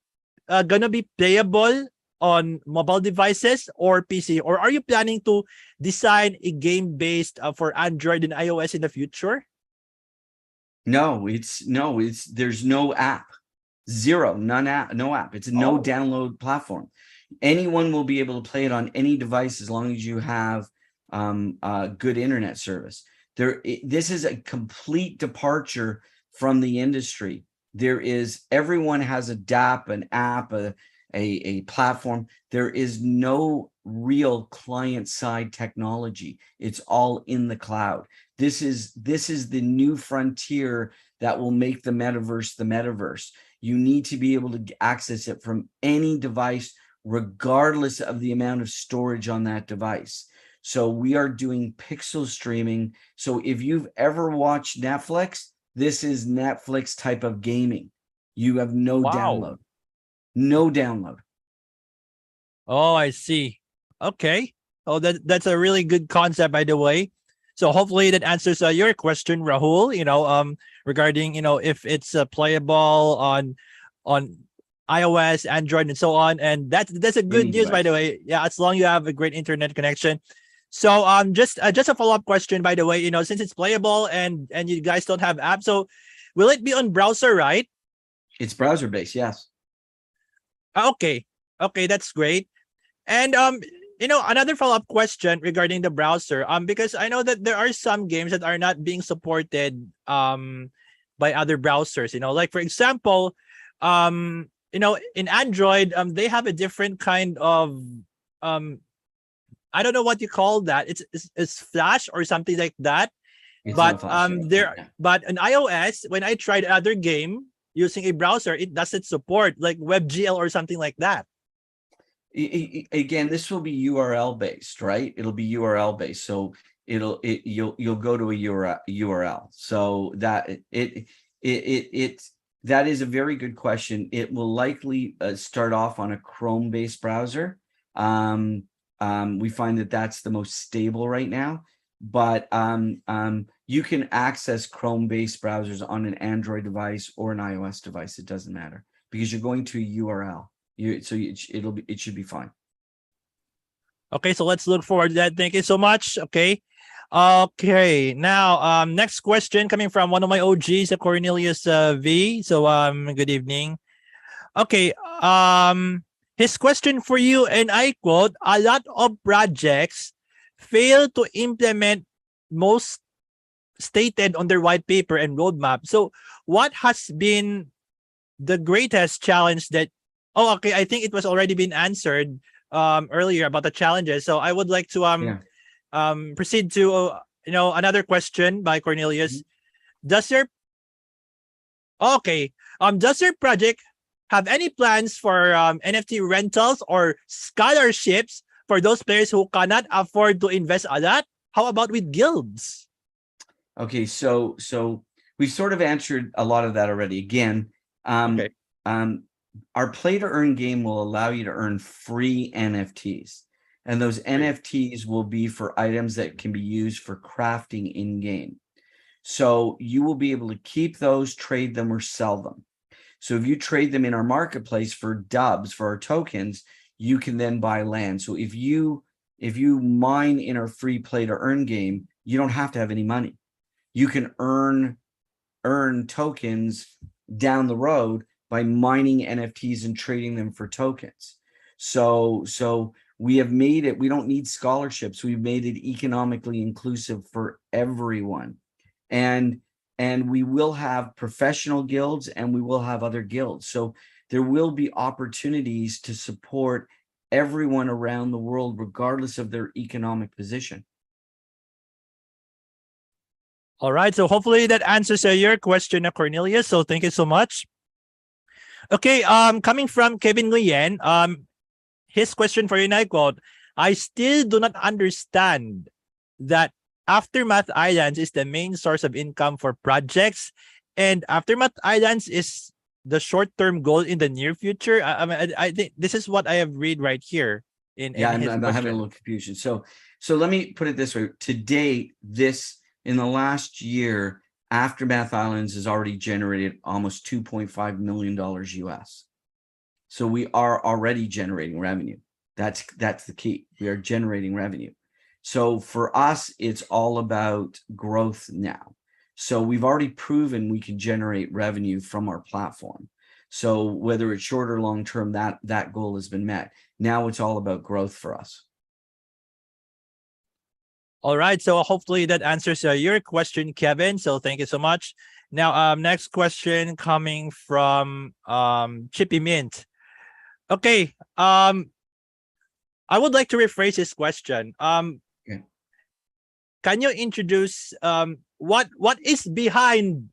gonna be playable on mobile devices or PC, or are you planning to design a game based for Android and iOS in the future? No, there's no app, no app. It's a no download platform. Anyone will be able to play it on any device as long as you have good internet service. This is a complete departure from the industry. Everyone has a DApp, an app, a platform. There is no real client side technology. It's all in the cloud. This is the new frontier that will make the metaverse. You need to be able to access it from any device, regardless of the amount of storage on that device. So we are doing pixel streaming. So if you've ever watched Netflix, this is Netflix type of gaming. You have no download. No download. Oh, I see. Okay. Oh, that's a really good concept, by the way. So hopefully that answers your question, Rahul. Regarding if it's playable on iOS, Android, and so on. And that's a good news, by the way. Yeah, as long as you have a great internet connection. So just a follow-up question, by the way. Since it's playable and you guys don't have apps, so will it be on browser, right? It's browser based, yes. Okay, that's great. And another follow-up question regarding the browser, because I know that there are some games that are not being supported by other browsers. Like for example, in Android, they have a different kind of I don't know what you call that. It's Flash or something like that. But but in iOS, when I tried other game using a browser, it doesn't support like WebGL or something like that. Again, this will be URL based, right? It'll be URL based. So you'll go to a URL. So that that is a very good question. It will likely start off on a Chrome-based browser. We find that that's the most stable right now, but you can access Chrome-based browsers on an Android device or an iOS device. It doesn't matter because you're going to a URL. It should be fine. Okay, so let's look forward to that. Thank you so much. Okay. Okay. Now, next question coming from one of my OGs, Cornelius V. So, good evening. Okay. His question for you, and I quote: "A lot of projects fail to implement most stated on their white paper and roadmap. So, what has been the greatest challenge that?" Oh, okay. I think it was already been answered earlier about the challenges. So I would like to proceed to another question by Cornelius. Does your project have any plans for NFT rentals or scholarships for those players who cannot afford to invest a lot? How about with guilds? Okay, so we've sort of answered a lot of that already. Again, our play to earn game will allow you to earn free NFTs. And those NFTs will be for items that can be used for crafting in game. So you will be able to keep those, trade them, or sell them. So if you trade them in our marketplace for dubs, for our tokens, you can then buy land. So if you mine in our free play to earn game, you don't have to have any money. You can earn tokens down the road by mining NFTs and trading them for tokens. So we have made it, we don't need scholarships. We've made it economically inclusive for everyone. And we will have professional guilds and we will have other guilds. So there will be opportunities to support everyone around the world, regardless of their economic position. All right. So hopefully that answers your question, Cornelius. So thank you so much. Okay, coming from Kevin Nguyen, his question for you, I quote: "I still do not understand that Aftermath Islands is the main source of income for projects, and Aftermath Islands is the short-term goal in the near future." I think this is what I have read right here in I'm having a little confusion. So let me put it this way: to date, in the last year, Aftermath Islands has already generated almost $2.5 million US. So we are already generating revenue. That's the key. We are generating revenue. So for us, it's all about growth now. So we've already proven we can generate revenue from our platform. So whether it's short or long term, that goal has been met. Now it's all about growth for us. All right. So hopefully that answers your question, Kevin. So thank you so much. Now, next question coming from Chippy Mint. Okay. I would like to rephrase this question. Can you introduce what is behind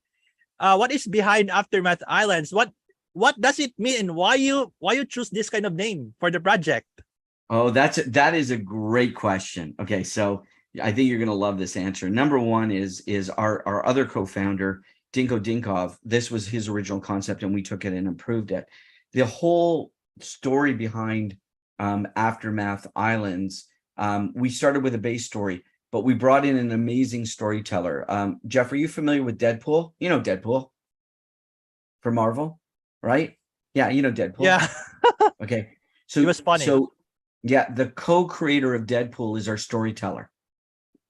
Aftermath Islands? What does it mean, and why you choose this kind of name for the project? Oh, that is a great question. Okay, so I think you're going to love this answer. Number one is our other co-founder, Dinko Dinkov. This was his original concept, and we took it and improved it. The whole story behind Aftermath Islands, we started with a base story, but we brought in an amazing storyteller. Jeff, are you familiar with Deadpool? You know Deadpool from Marvel, right? Yeah, you know Deadpool. Yeah. Okay. So it was funny. So yeah, the co-creator of Deadpool is our storyteller.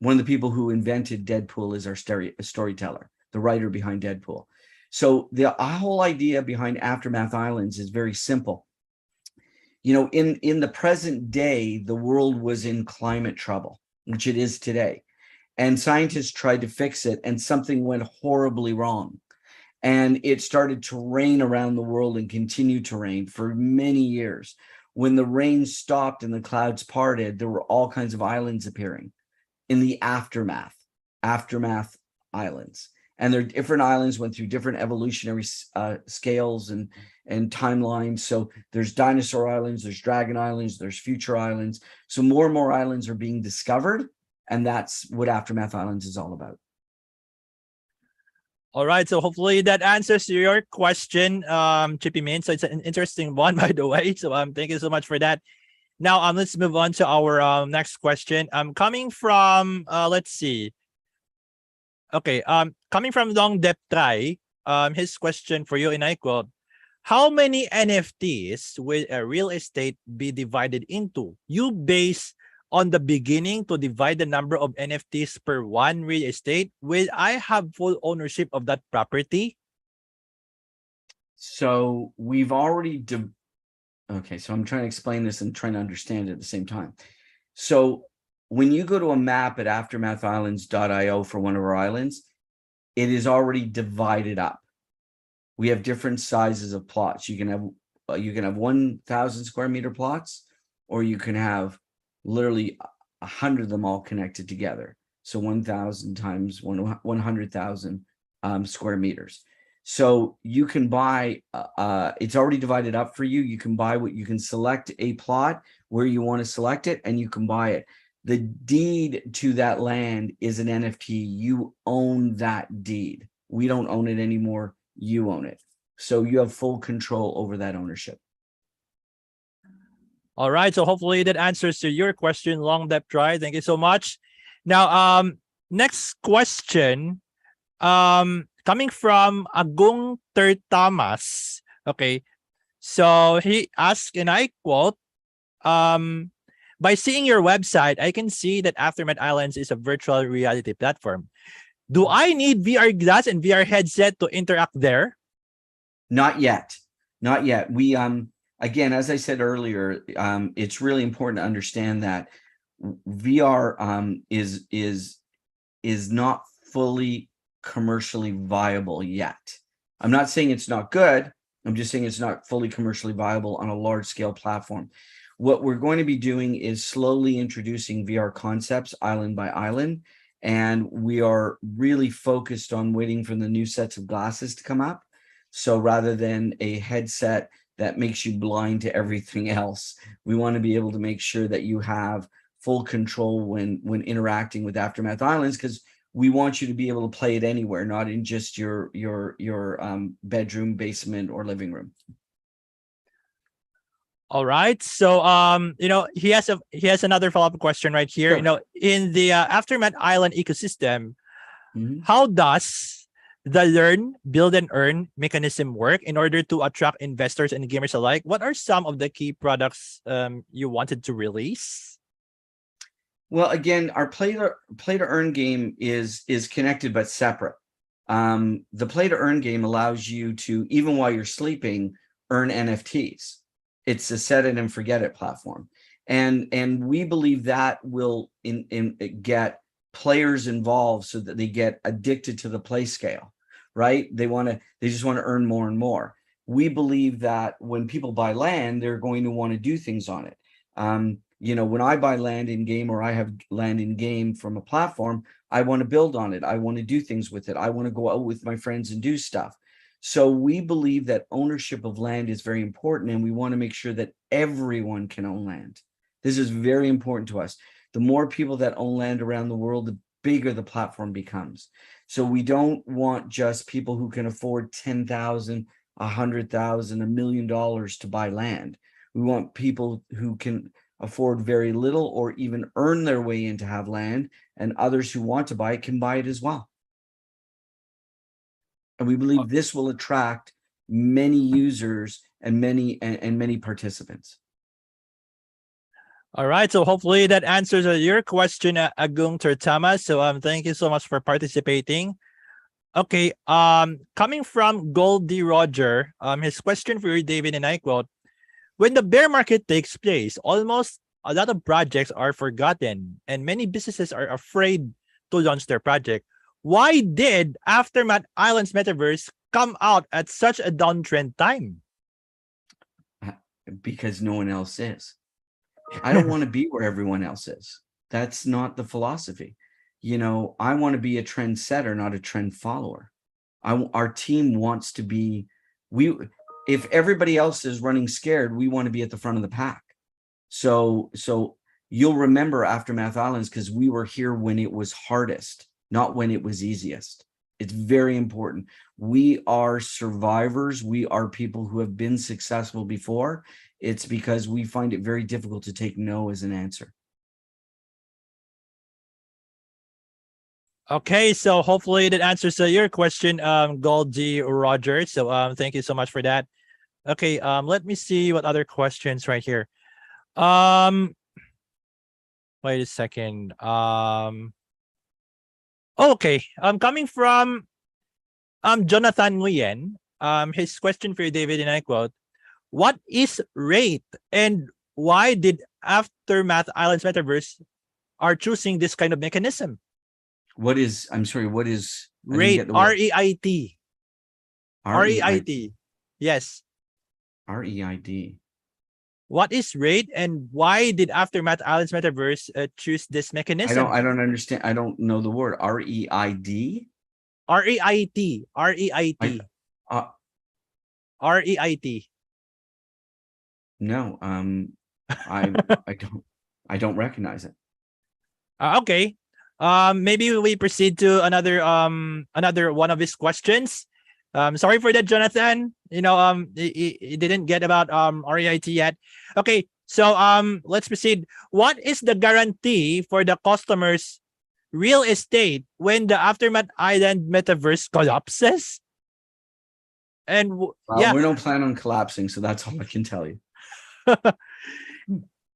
One of the people who invented Deadpool is our storyteller, the writer behind Deadpool. So the whole idea behind Aftermath Islands is very simple. You know, in the present day, the world was in climate trouble, which it is today. And scientists tried to fix it, and something went horribly wrong. And it started to rain around the world and continued to rain for many years. When the rain stopped and the clouds parted, there were all kinds of islands appearing in the Aftermath Islands. And their different islands went through different evolutionary scales and timelines. So there's dinosaur islands, there's dragon islands, there's future islands. So more and more islands are being discovered. And that's what Aftermath Islands is all about. All right, so hopefully that answers your question, Chippy Min. So it's an interesting one, by the way. So thank you so much for that. Now let's move on to our next question. Coming from let's see. Okay, coming from Long Dep Try, his question for you, and I quote: how many NFTs will a real estate be divided into? You base on the beginning to divide the number of NFTs per one real estate. Will I have full ownership of that property? So we've already okay, so I'm trying to explain this and trying to understand it at the same time. So when you go to a map at aftermathislands.io for one of our islands, it is already divided up. We have different sizes of plots. You can have 1,000 square meter plots, or you can have literally 100 of them all connected together. So 1,000 times 100,000 square meters. So you can buy, it's already divided up for you. You can buy what you can select a plot where you want to select it, and you can buy it. The deed to that land is an NFT. You own that deed. We don't own it anymore. You own it. So you have full control over that ownership. All right. So hopefully that answers to your question, Long Dep Try. Thank you so much. Now, next question, coming from Agung Tertamas. Okay. So he asked, and I quote, by seeing your website, I can see that Aftermath Islands is a virtual reality platform. Do I need VR glass and VR headset to interact there? Not yet. Not yet. We again, as I said earlier, it's really important to understand that VR is not fully commercially viable yet. I'm not saying it's not good. I'm just saying it's not fully commercially viable on a large scale platform. What we're going to be doing is slowly introducing VR concepts island by island. And we are really focused on waiting for the new sets of glasses to come up. So rather than a headset that makes you blind to everything else, we want to be able to make sure that you have full control when interacting with Aftermath Islands, because we want you to be able to play it anywhere, not in just your bedroom, basement, or living room. All right. So he has another follow-up question right here. Sure. In the Aftermath Island ecosystem, how does the learn, build, and earn mechanism work in order to attract investors and gamers alike? What are some of the key products you wanted to release? Well, again, our play to earn game is connected but separate. The play to earn game allows you to, even while you're sleeping, earn NFTs. It's a set it and forget it platform. And we believe that will get players involved so that they get addicted to the play scale, right? They just want to earn more and more. We believe that when people buy land, they're going to want to do things on it. When I buy land in game, or I have land in game from a platform, I want to build on it. I want to do things with it. I want to go out with my friends and do stuff. So we believe that ownership of land is very important, and we want to make sure that everyone can own land. This is very important to us. The more people that own land around the world, the bigger the platform becomes. So we don't want just people who can afford $10,000, $100,000, $1 million to buy land. We want people who can afford very little or even earn their way in to have land, and others who want to buy it can buy it as well. And we believe this will attract many users and many participants. All right. So hopefully that answers your question, Agung Tertama. So thank you so much for participating. Okay. Coming from Goldie Roger, his question for you, David, and I quote: when the bear market takes place, almost a lot of projects are forgotten, and many businesses are afraid to launch their project. Why did Aftermath Islands Metaverse come out at such a downtrend time? Because no one else is. I don't want to be where everyone else is. That's not the philosophy. I want to be a trendsetter, not a trend follower. Our team wants to be, if everybody else is running scared, we want to be at the front of the pack. So you'll remember Aftermath Islands because we were here when it was hardest, not when it was easiest. It's very important. We are survivors. We are people who have been successful before. It's because we find it very difficult to take no as an answer. Okay, so hopefully that answers your question, Goldie Roger. So thank you so much for that. Okay, let me see what other questions right here. Wait a second. Okay, coming from Jonathan Nguyen. His question for you, David, and I quote: "What is rate, and why did Aftermath Islands Metaverse are choosing this kind of mechanism?" What is, I'm sorry, what is rate? R-E-I-T. R-E-I-T. Yes. R-E-I-D. What is rate, and why did Aftermath Islands Metaverse choose this mechanism? I don't understand. I don't know the word. R-E-I-D? R-E-I-T. R-E-I-T. R-E-I-T. No, I don't recognize it. Okay. Maybe we proceed to another one of his questions. Sorry for that, Jonathan. You know, he didn't get about REIT yet. Okay, so let's proceed. What is the guarantee for the customer's real estate when the Aftermath Island Metaverse collapses? And yeah, we don't plan on collapsing, so that's all I can tell you.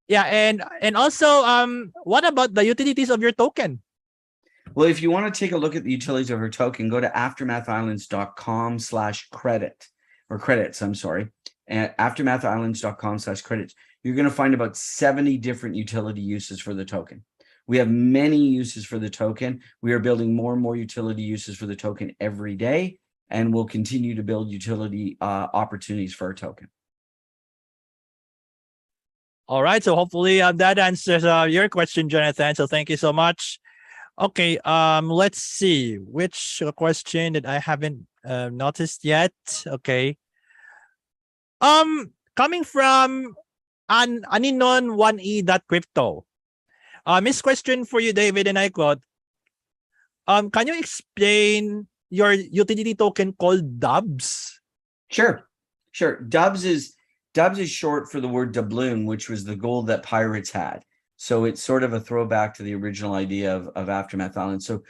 Yeah, and also what about the utilities of your token? Well, if you want to take a look at the utilities of your token, go to aftermathislands.com/credit or credits. I'm sorry, at aftermathislands.com/credits. You're going to find about 70 different utility uses for the token. We have many uses for the token. We are building more and more utility uses for the token every day, and we'll continue to build utility opportunities for our token. All right, so hopefully that answers your question, Jonathan. So thank you so much. Okay, let's see which question that I haven't noticed yet. Okay. Coming from aninon1e.crypto. His question for you, David, and I quote: can you explain your utility token called Dubs? Sure. Dubs is short for the word doubloon, which was the gold that pirates had. So it's sort of a throwback to the original idea of Aftermath Island. So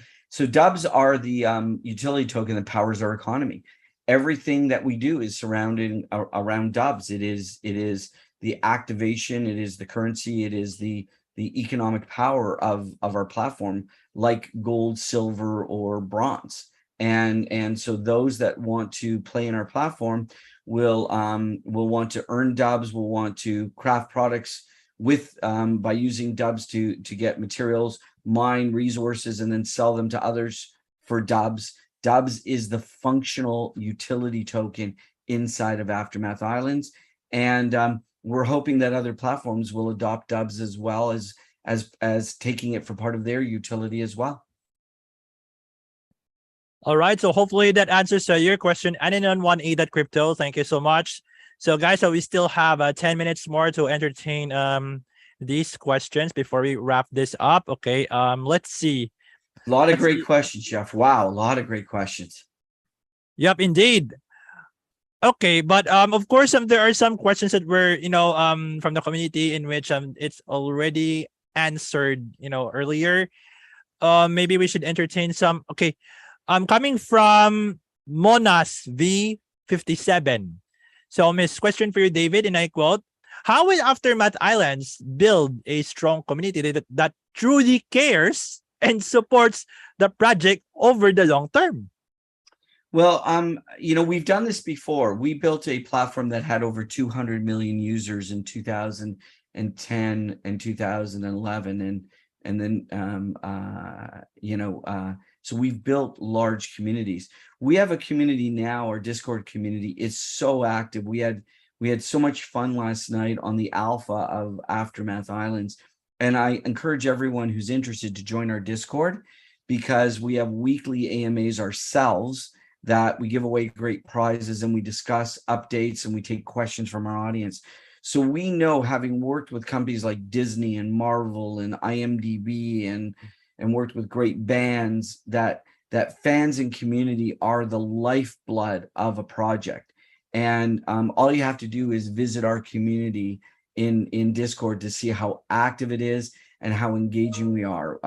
Dubs are the utility token that powers our economy. Everything that we do is surrounded around Dubs. It is the activation, it is the currency, it is the economic power of our platform, like gold, silver, or bronze. And so those that want to play in our platform will want to earn Dubs, will want to craft products with by using Dubs to get materials, mine resources, and then sell them to others for Dubs. Dubs is the functional utility token inside of Aftermath Islands, and we're hoping that other platforms will adopt Dubs as well as taking it for part of their utility as well. All right, so hopefully that answers your question. Aninon1e.crypto, thank you so much. So guys, so we still have 10 minutes more to entertain these questions before we wrap this up. Okay, let's see. A lot of great questions, Jeff. Wow, a lot of great questions. Yep, indeed. Okay, but of course there are some questions that were from the community in which it's already answered earlier. Maybe we should entertain some. Okay, coming from Monas V57. So, Miss, question for you, David, and I quote: how will Aftermath Islands build a strong community that truly cares and supports the project over the long term? Well, we've done this before. We built a platform that had over 200 million users in 2010 and 2011, and then so we've built large communities. We have a community now. Our Discord community is so active. We had so much fun last night on the alpha of Aftermath Islands, and I encourage everyone who's interested to join our Discord, because we have weekly AMAs ourselves that we give away great prizes, and we discuss updates, and we take questions from our audience. So we know, having worked with companies like Disney and Marvel and IMDb and worked with great bands, that fans and community are the lifeblood of a project. And all you have to do is visit our community in Discord to see how active it is and how engaging we are.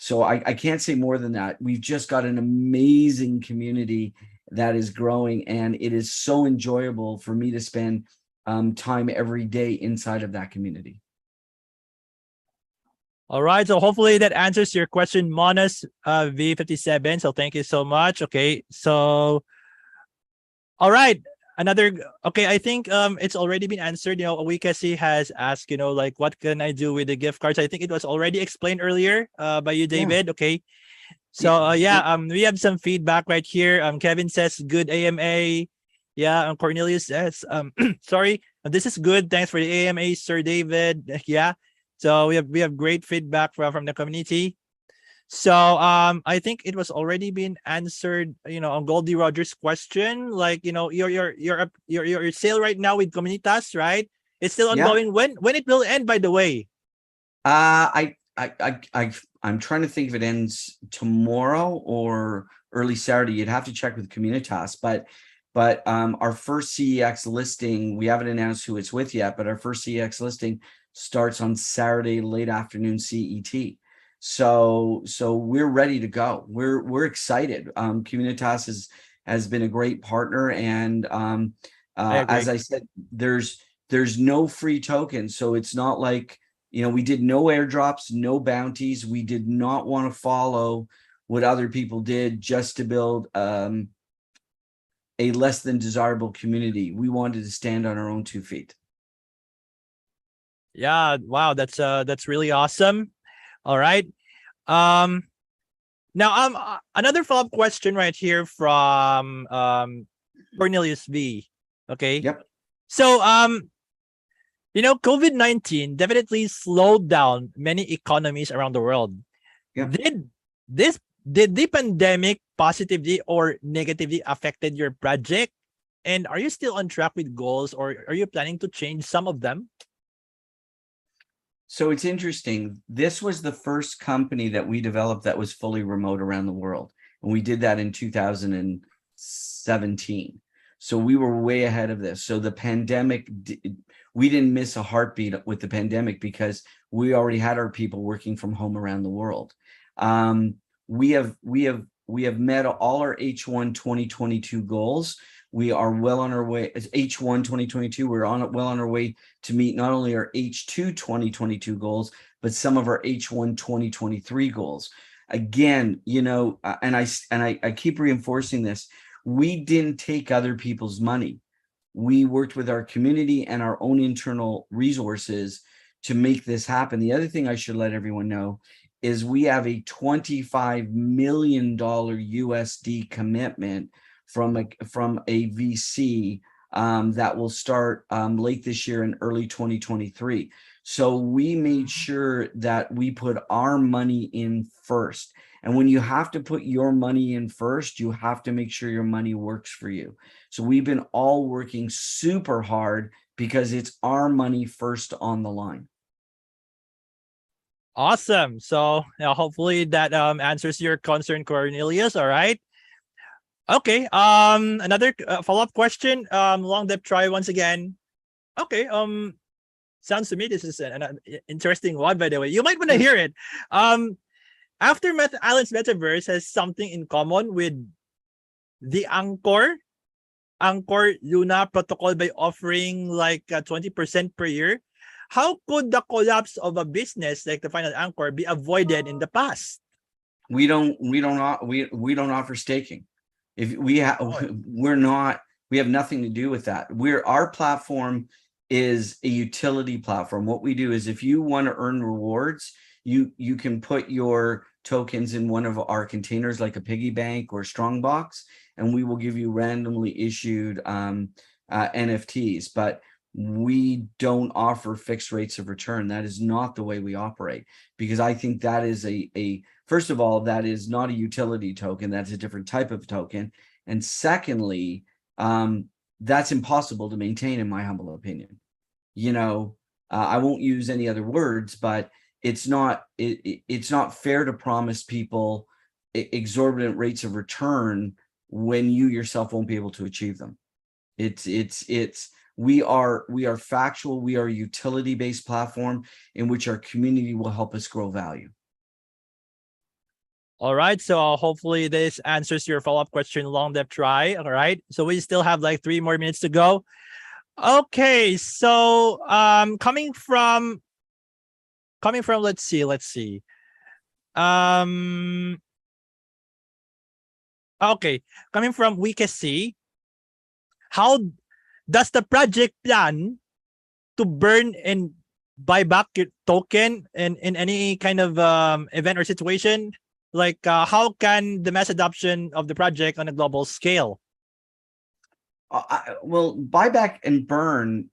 So I can't say more than that. We've just got an amazing community that is growing, and it is so enjoyable for me to spend time every day inside of that community. All right, so hopefully that answers your question, Monas V57. So thank you so much. Okay, so all right, I think it's already been answered. Awikasi has asked, like, what can I do with the gift cards? I think it was already explained earlier by you, David. Yeah. Okay, so we have some feedback right here. Kevin says good AMA. Yeah, Cornelius says sorry, this is good. Thanks for the AMA, Sir David. Yeah, so we have great feedback from the community. So I think it was already been answered, on Goldie Rogers' question. Like, your sale right now with Kommunitas, right? It's still ongoing. Yeah. When it will end, by the way? I'm trying to think if it ends tomorrow or early Saturday. You'd have to check with Kommunitas, but our first CEX listing, we haven't announced who it's with yet, but our first CEX listing starts on Saturday late afternoon CET. So we're ready to go. We're excited. Kommunitas has been a great partner, and as I said, there's no free tokens, so it's not like, we did no airdrops, no bounties. We did not want to follow what other people did just to build a less than desirable community. We wanted to stand on our own 2 feet. Yeah, wow, that's really awesome. All right. Now another follow-up question right here from Cornelius V. Okay. Yep. So COVID-19 definitely slowed down many economies around the world. Yep. Did the pandemic positively or negatively affected your project? And are you still on track with goals, or are you planning to change some of them? So it's interesting. This was the first company that we developed that was fully remote around the world. And we did that in 2017. So we were way ahead of this. So the pandemic, we didn't miss a heartbeat with the pandemic because we already had our people working from home around the world. We have met all our H1 2022 goals. We are well on our way. As H1 2022, we're well on our way to meet not only our H2 2022 goals, but some of our H1 2023 goals. Again, and I keep reinforcing this. We didn't take other people's money. We worked with our community and our own internal resources to make this happen. The other thing I should let everyone know is we have a $25 million USD commitment from a VC that will start late this year and early 2023. So we made sure that we put our money in first. And when you have to put your money in first, you have to make sure your money works for you. So we've been all working super hard because it's our money first on the line. Awesome. So hopefully that answers your concern, Cornelius. All right. Okay. Another follow-up question. Long depth try once again. Okay. Sounds to me this is an interesting one, by the way. You might want to hear it. Aftermath Islands Metaverse has something in common with the Anchor Luna protocol by offering like 20% per year. How could the collapse of a business like the Final Anchor be avoided in the past? We don't offer staking. If we have nothing to do with that. Our platform is a utility platform. What we do is if you want to earn rewards, you can put your tokens in one of our containers like a piggy bank or Strongbox, and we will give you randomly issued NFTs. But we don't offer fixed rates of return. That is not the way we operate, because I think that is first of all, that is not a utility token. That's a different type of token. And secondly, that's impossible to maintain, in my humble opinion. I won't use any other words, but it's not fair to promise people exorbitant rates of return when you yourself won't be able to achieve them. We are factual. We are a utility-based platform in which our community will help us grow value. All right. So hopefully this answers your follow-up question, long depth try. All right. So we still have like 3 more minutes to go. Okay. So coming from let's see. Okay. Coming from WeCaC, how does the project plan to burn and buy back your token in any kind of event or situation? Like how can the mass adoption of the project on a global scale? Well, buyback and burn,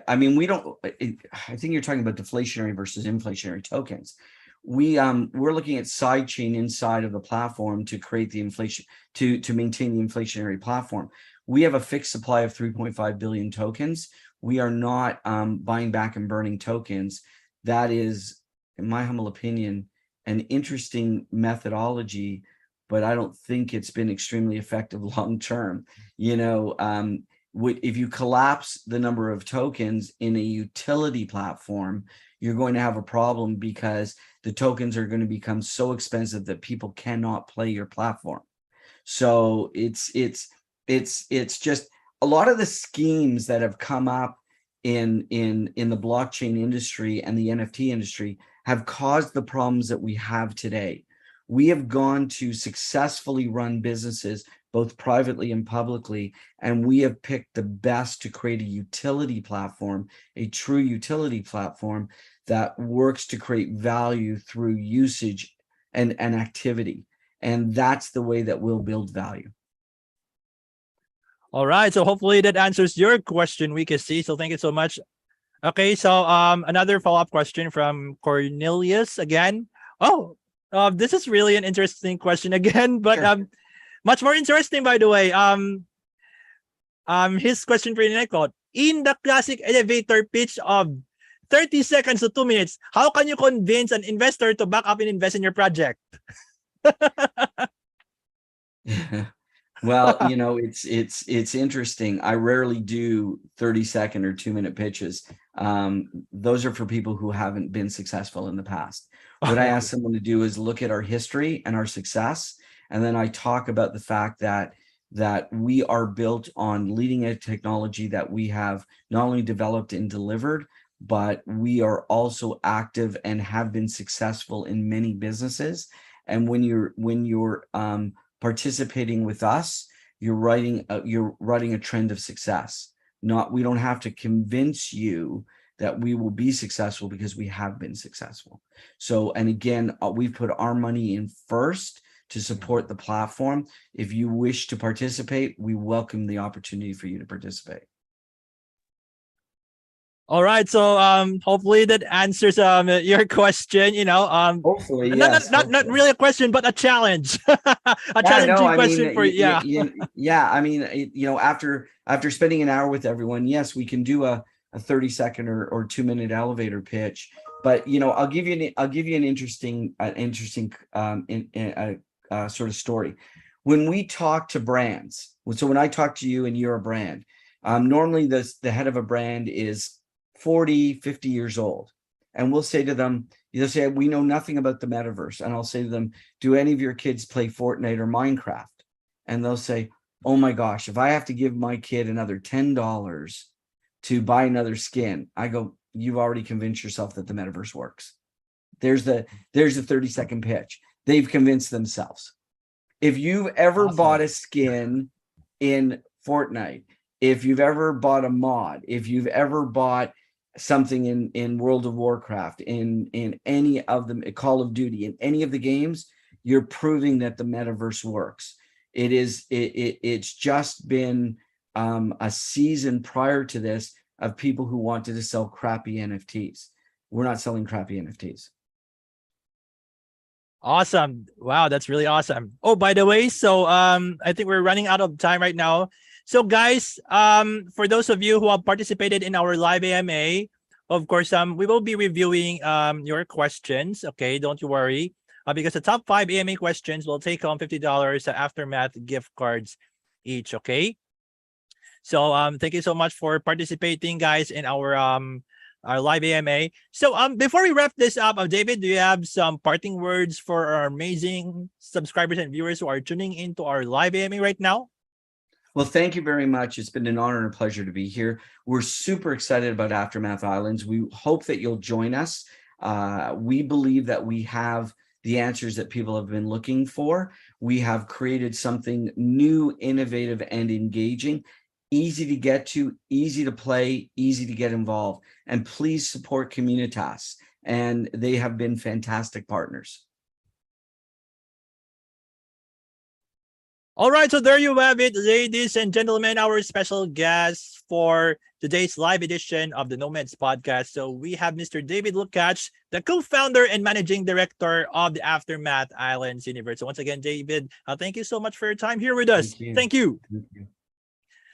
I mean, I think you're talking about deflationary versus inflationary tokens. We're looking at sidechain inside of the platform to create the inflation, to maintain the inflationary platform. We have a fixed supply of 3.5 billion tokens. We are not buying back and burning tokens. That is, in my humble opinion, an interesting methodology, but I don't think it's been extremely effective long term. If you collapse the number of tokens in a utility platform, you're going to have a problem because the tokens are going to become so expensive that people cannot play your platform. So it's just a lot of the schemes that have come up in the blockchain industry and the NFT industry have caused the problems that we have today. We have gone to successfully run businesses, both privately and publicly, and we have picked the best to create a utility platform, a true utility platform that works to create value through usage and activity. And that's the way that we'll build value. All right. So hopefully that answers your question, WeCaC. So thank you so much. Okay. So another follow-up question from Cornelius again. Oh, this is really an interesting question again, but Sure. Much more interesting, by the way. His question for you, I quote, in the classic elevator pitch of 30 seconds to 2 minutes, how can you convince an investor to back up and invest in your project? Well, it's interesting. I rarely do 30-second or 2-minute pitches. Those are for people who haven't been successful in the past. What I ask someone to do is look at our history and our success, and then I talk about the fact that we are built on leading edge technology that we have not only developed and delivered, but we are also active and have been successful in many businesses. And when you're participating with us, you're writing a trend of success. We don't have to convince you that we will be successful because we have been successful. So, and again, we've put our money in first to support the platform. If you wish to participate, we welcome the opportunity for you to participate. All right, so hopefully that answers your question. Hopefully, yes. Not really a question, but a challenge. Challenging question for yeah. I mean, after spending an hour with everyone, yes, we can do a 30-second or 2-minute elevator pitch. But I'll give you an interesting sort of story. When we talk to brands, so when I talk to you and you're a brand, normally the head of a brand is 40, 50 years old. And we'll say to them, they'll say, we know nothing about the metaverse. And I'll say to them, do any of your kids play Fortnite or Minecraft? And they'll say, oh my gosh, if I have to give my kid another $10 to buy another skin, I go, you've already convinced yourself that the metaverse works. There's the 30-second pitch. They've convinced themselves. If you've ever bought a skin in Fortnite, if you've ever bought a mod, if you've ever bought something in World of Warcraft, in any of them, Call of Duty, in any of the games, you're proving that the metaverse works. It's just been a season prior to this of people who wanted to sell crappy NFTs. We're not selling crappy NFTs. Awesome. Wow, that's really awesome. Oh, by the way, so I think we're running out of time right now. So guys, for those of you who have participated in our live AMA, of course, we will be reviewing your questions. Okay, don't you worry. Because the top 5 AMA questions will take home $50 Aftermath gift cards each. Okay. So thank you so much for participating, guys, in our live AMA. So before we wrap this up, David, do you have some parting words for our amazing subscribers and viewers who are tuning into our live AMA right now? Well, thank you very much. It's been an honor and a pleasure to be here. We're super excited about Aftermath Islands. We hope that you'll join us. We believe that we have the answers that people have been looking for. We have created something new, innovative, and engaging, easy to get to, easy to play, easy to get involved. And please support Kommunitas. And they have been fantastic partners. All right, so there you have it, ladies and gentlemen, our special guest for today's live edition of the Nomads podcast. So we have Mr. David Lucatch, the co-founder and managing director of the Aftermath Islands Universe. So once again, David, thank you so much for your time here with us. Thank you. Thank you.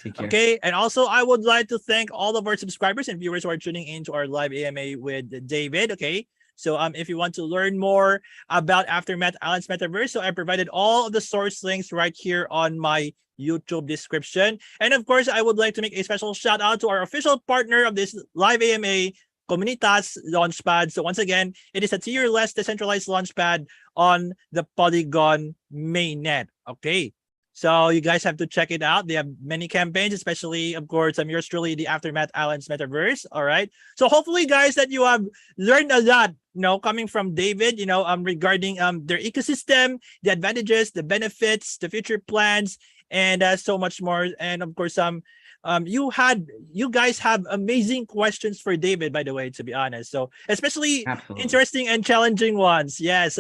Take care. Okay, and also I would like to thank all of our subscribers and viewers who are tuning into our live AMA with David. Okay. So if you want to learn more about Aftermath Islands Metaverse, so I provided all of the source links right here on my YouTube description. And of course, I would like to make a special shout out to our official partner of this live AMA, Kommunitas launchpad. So once again, it is a tier-less decentralized launchpad on the Polygon mainnet. Okay. So you guys have to check it out. They have many campaigns, especially, of course, yours truly, the Aftermath Islands Metaverse. All right. So hopefully, guys, that you have learned a lot, coming from David, regarding their ecosystem, the advantages, the benefits, the future plans, and so much more. And of course, you guys have amazing questions for David, by the way, to be honest. So especially Absolutely. Interesting and challenging ones. Yes.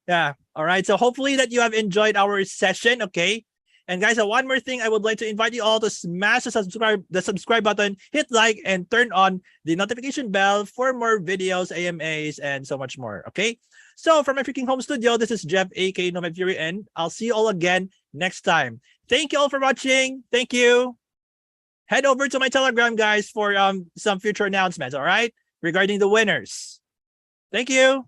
Yeah. All right. So hopefully that you have enjoyed our session. Okay. And guys, one more thing, I would like to invite you all to smash the subscribe button, hit like, and turn on the notification bell for more videos, AMAs, and so much more. Okay. So from my freaking home studio, this is Jeff, aka Nomad Fury, and I'll see you all again next time. Thank you all for watching. Thank you. Head over to my Telegram, guys, for some future announcements. All right, regarding the winners. Thank you.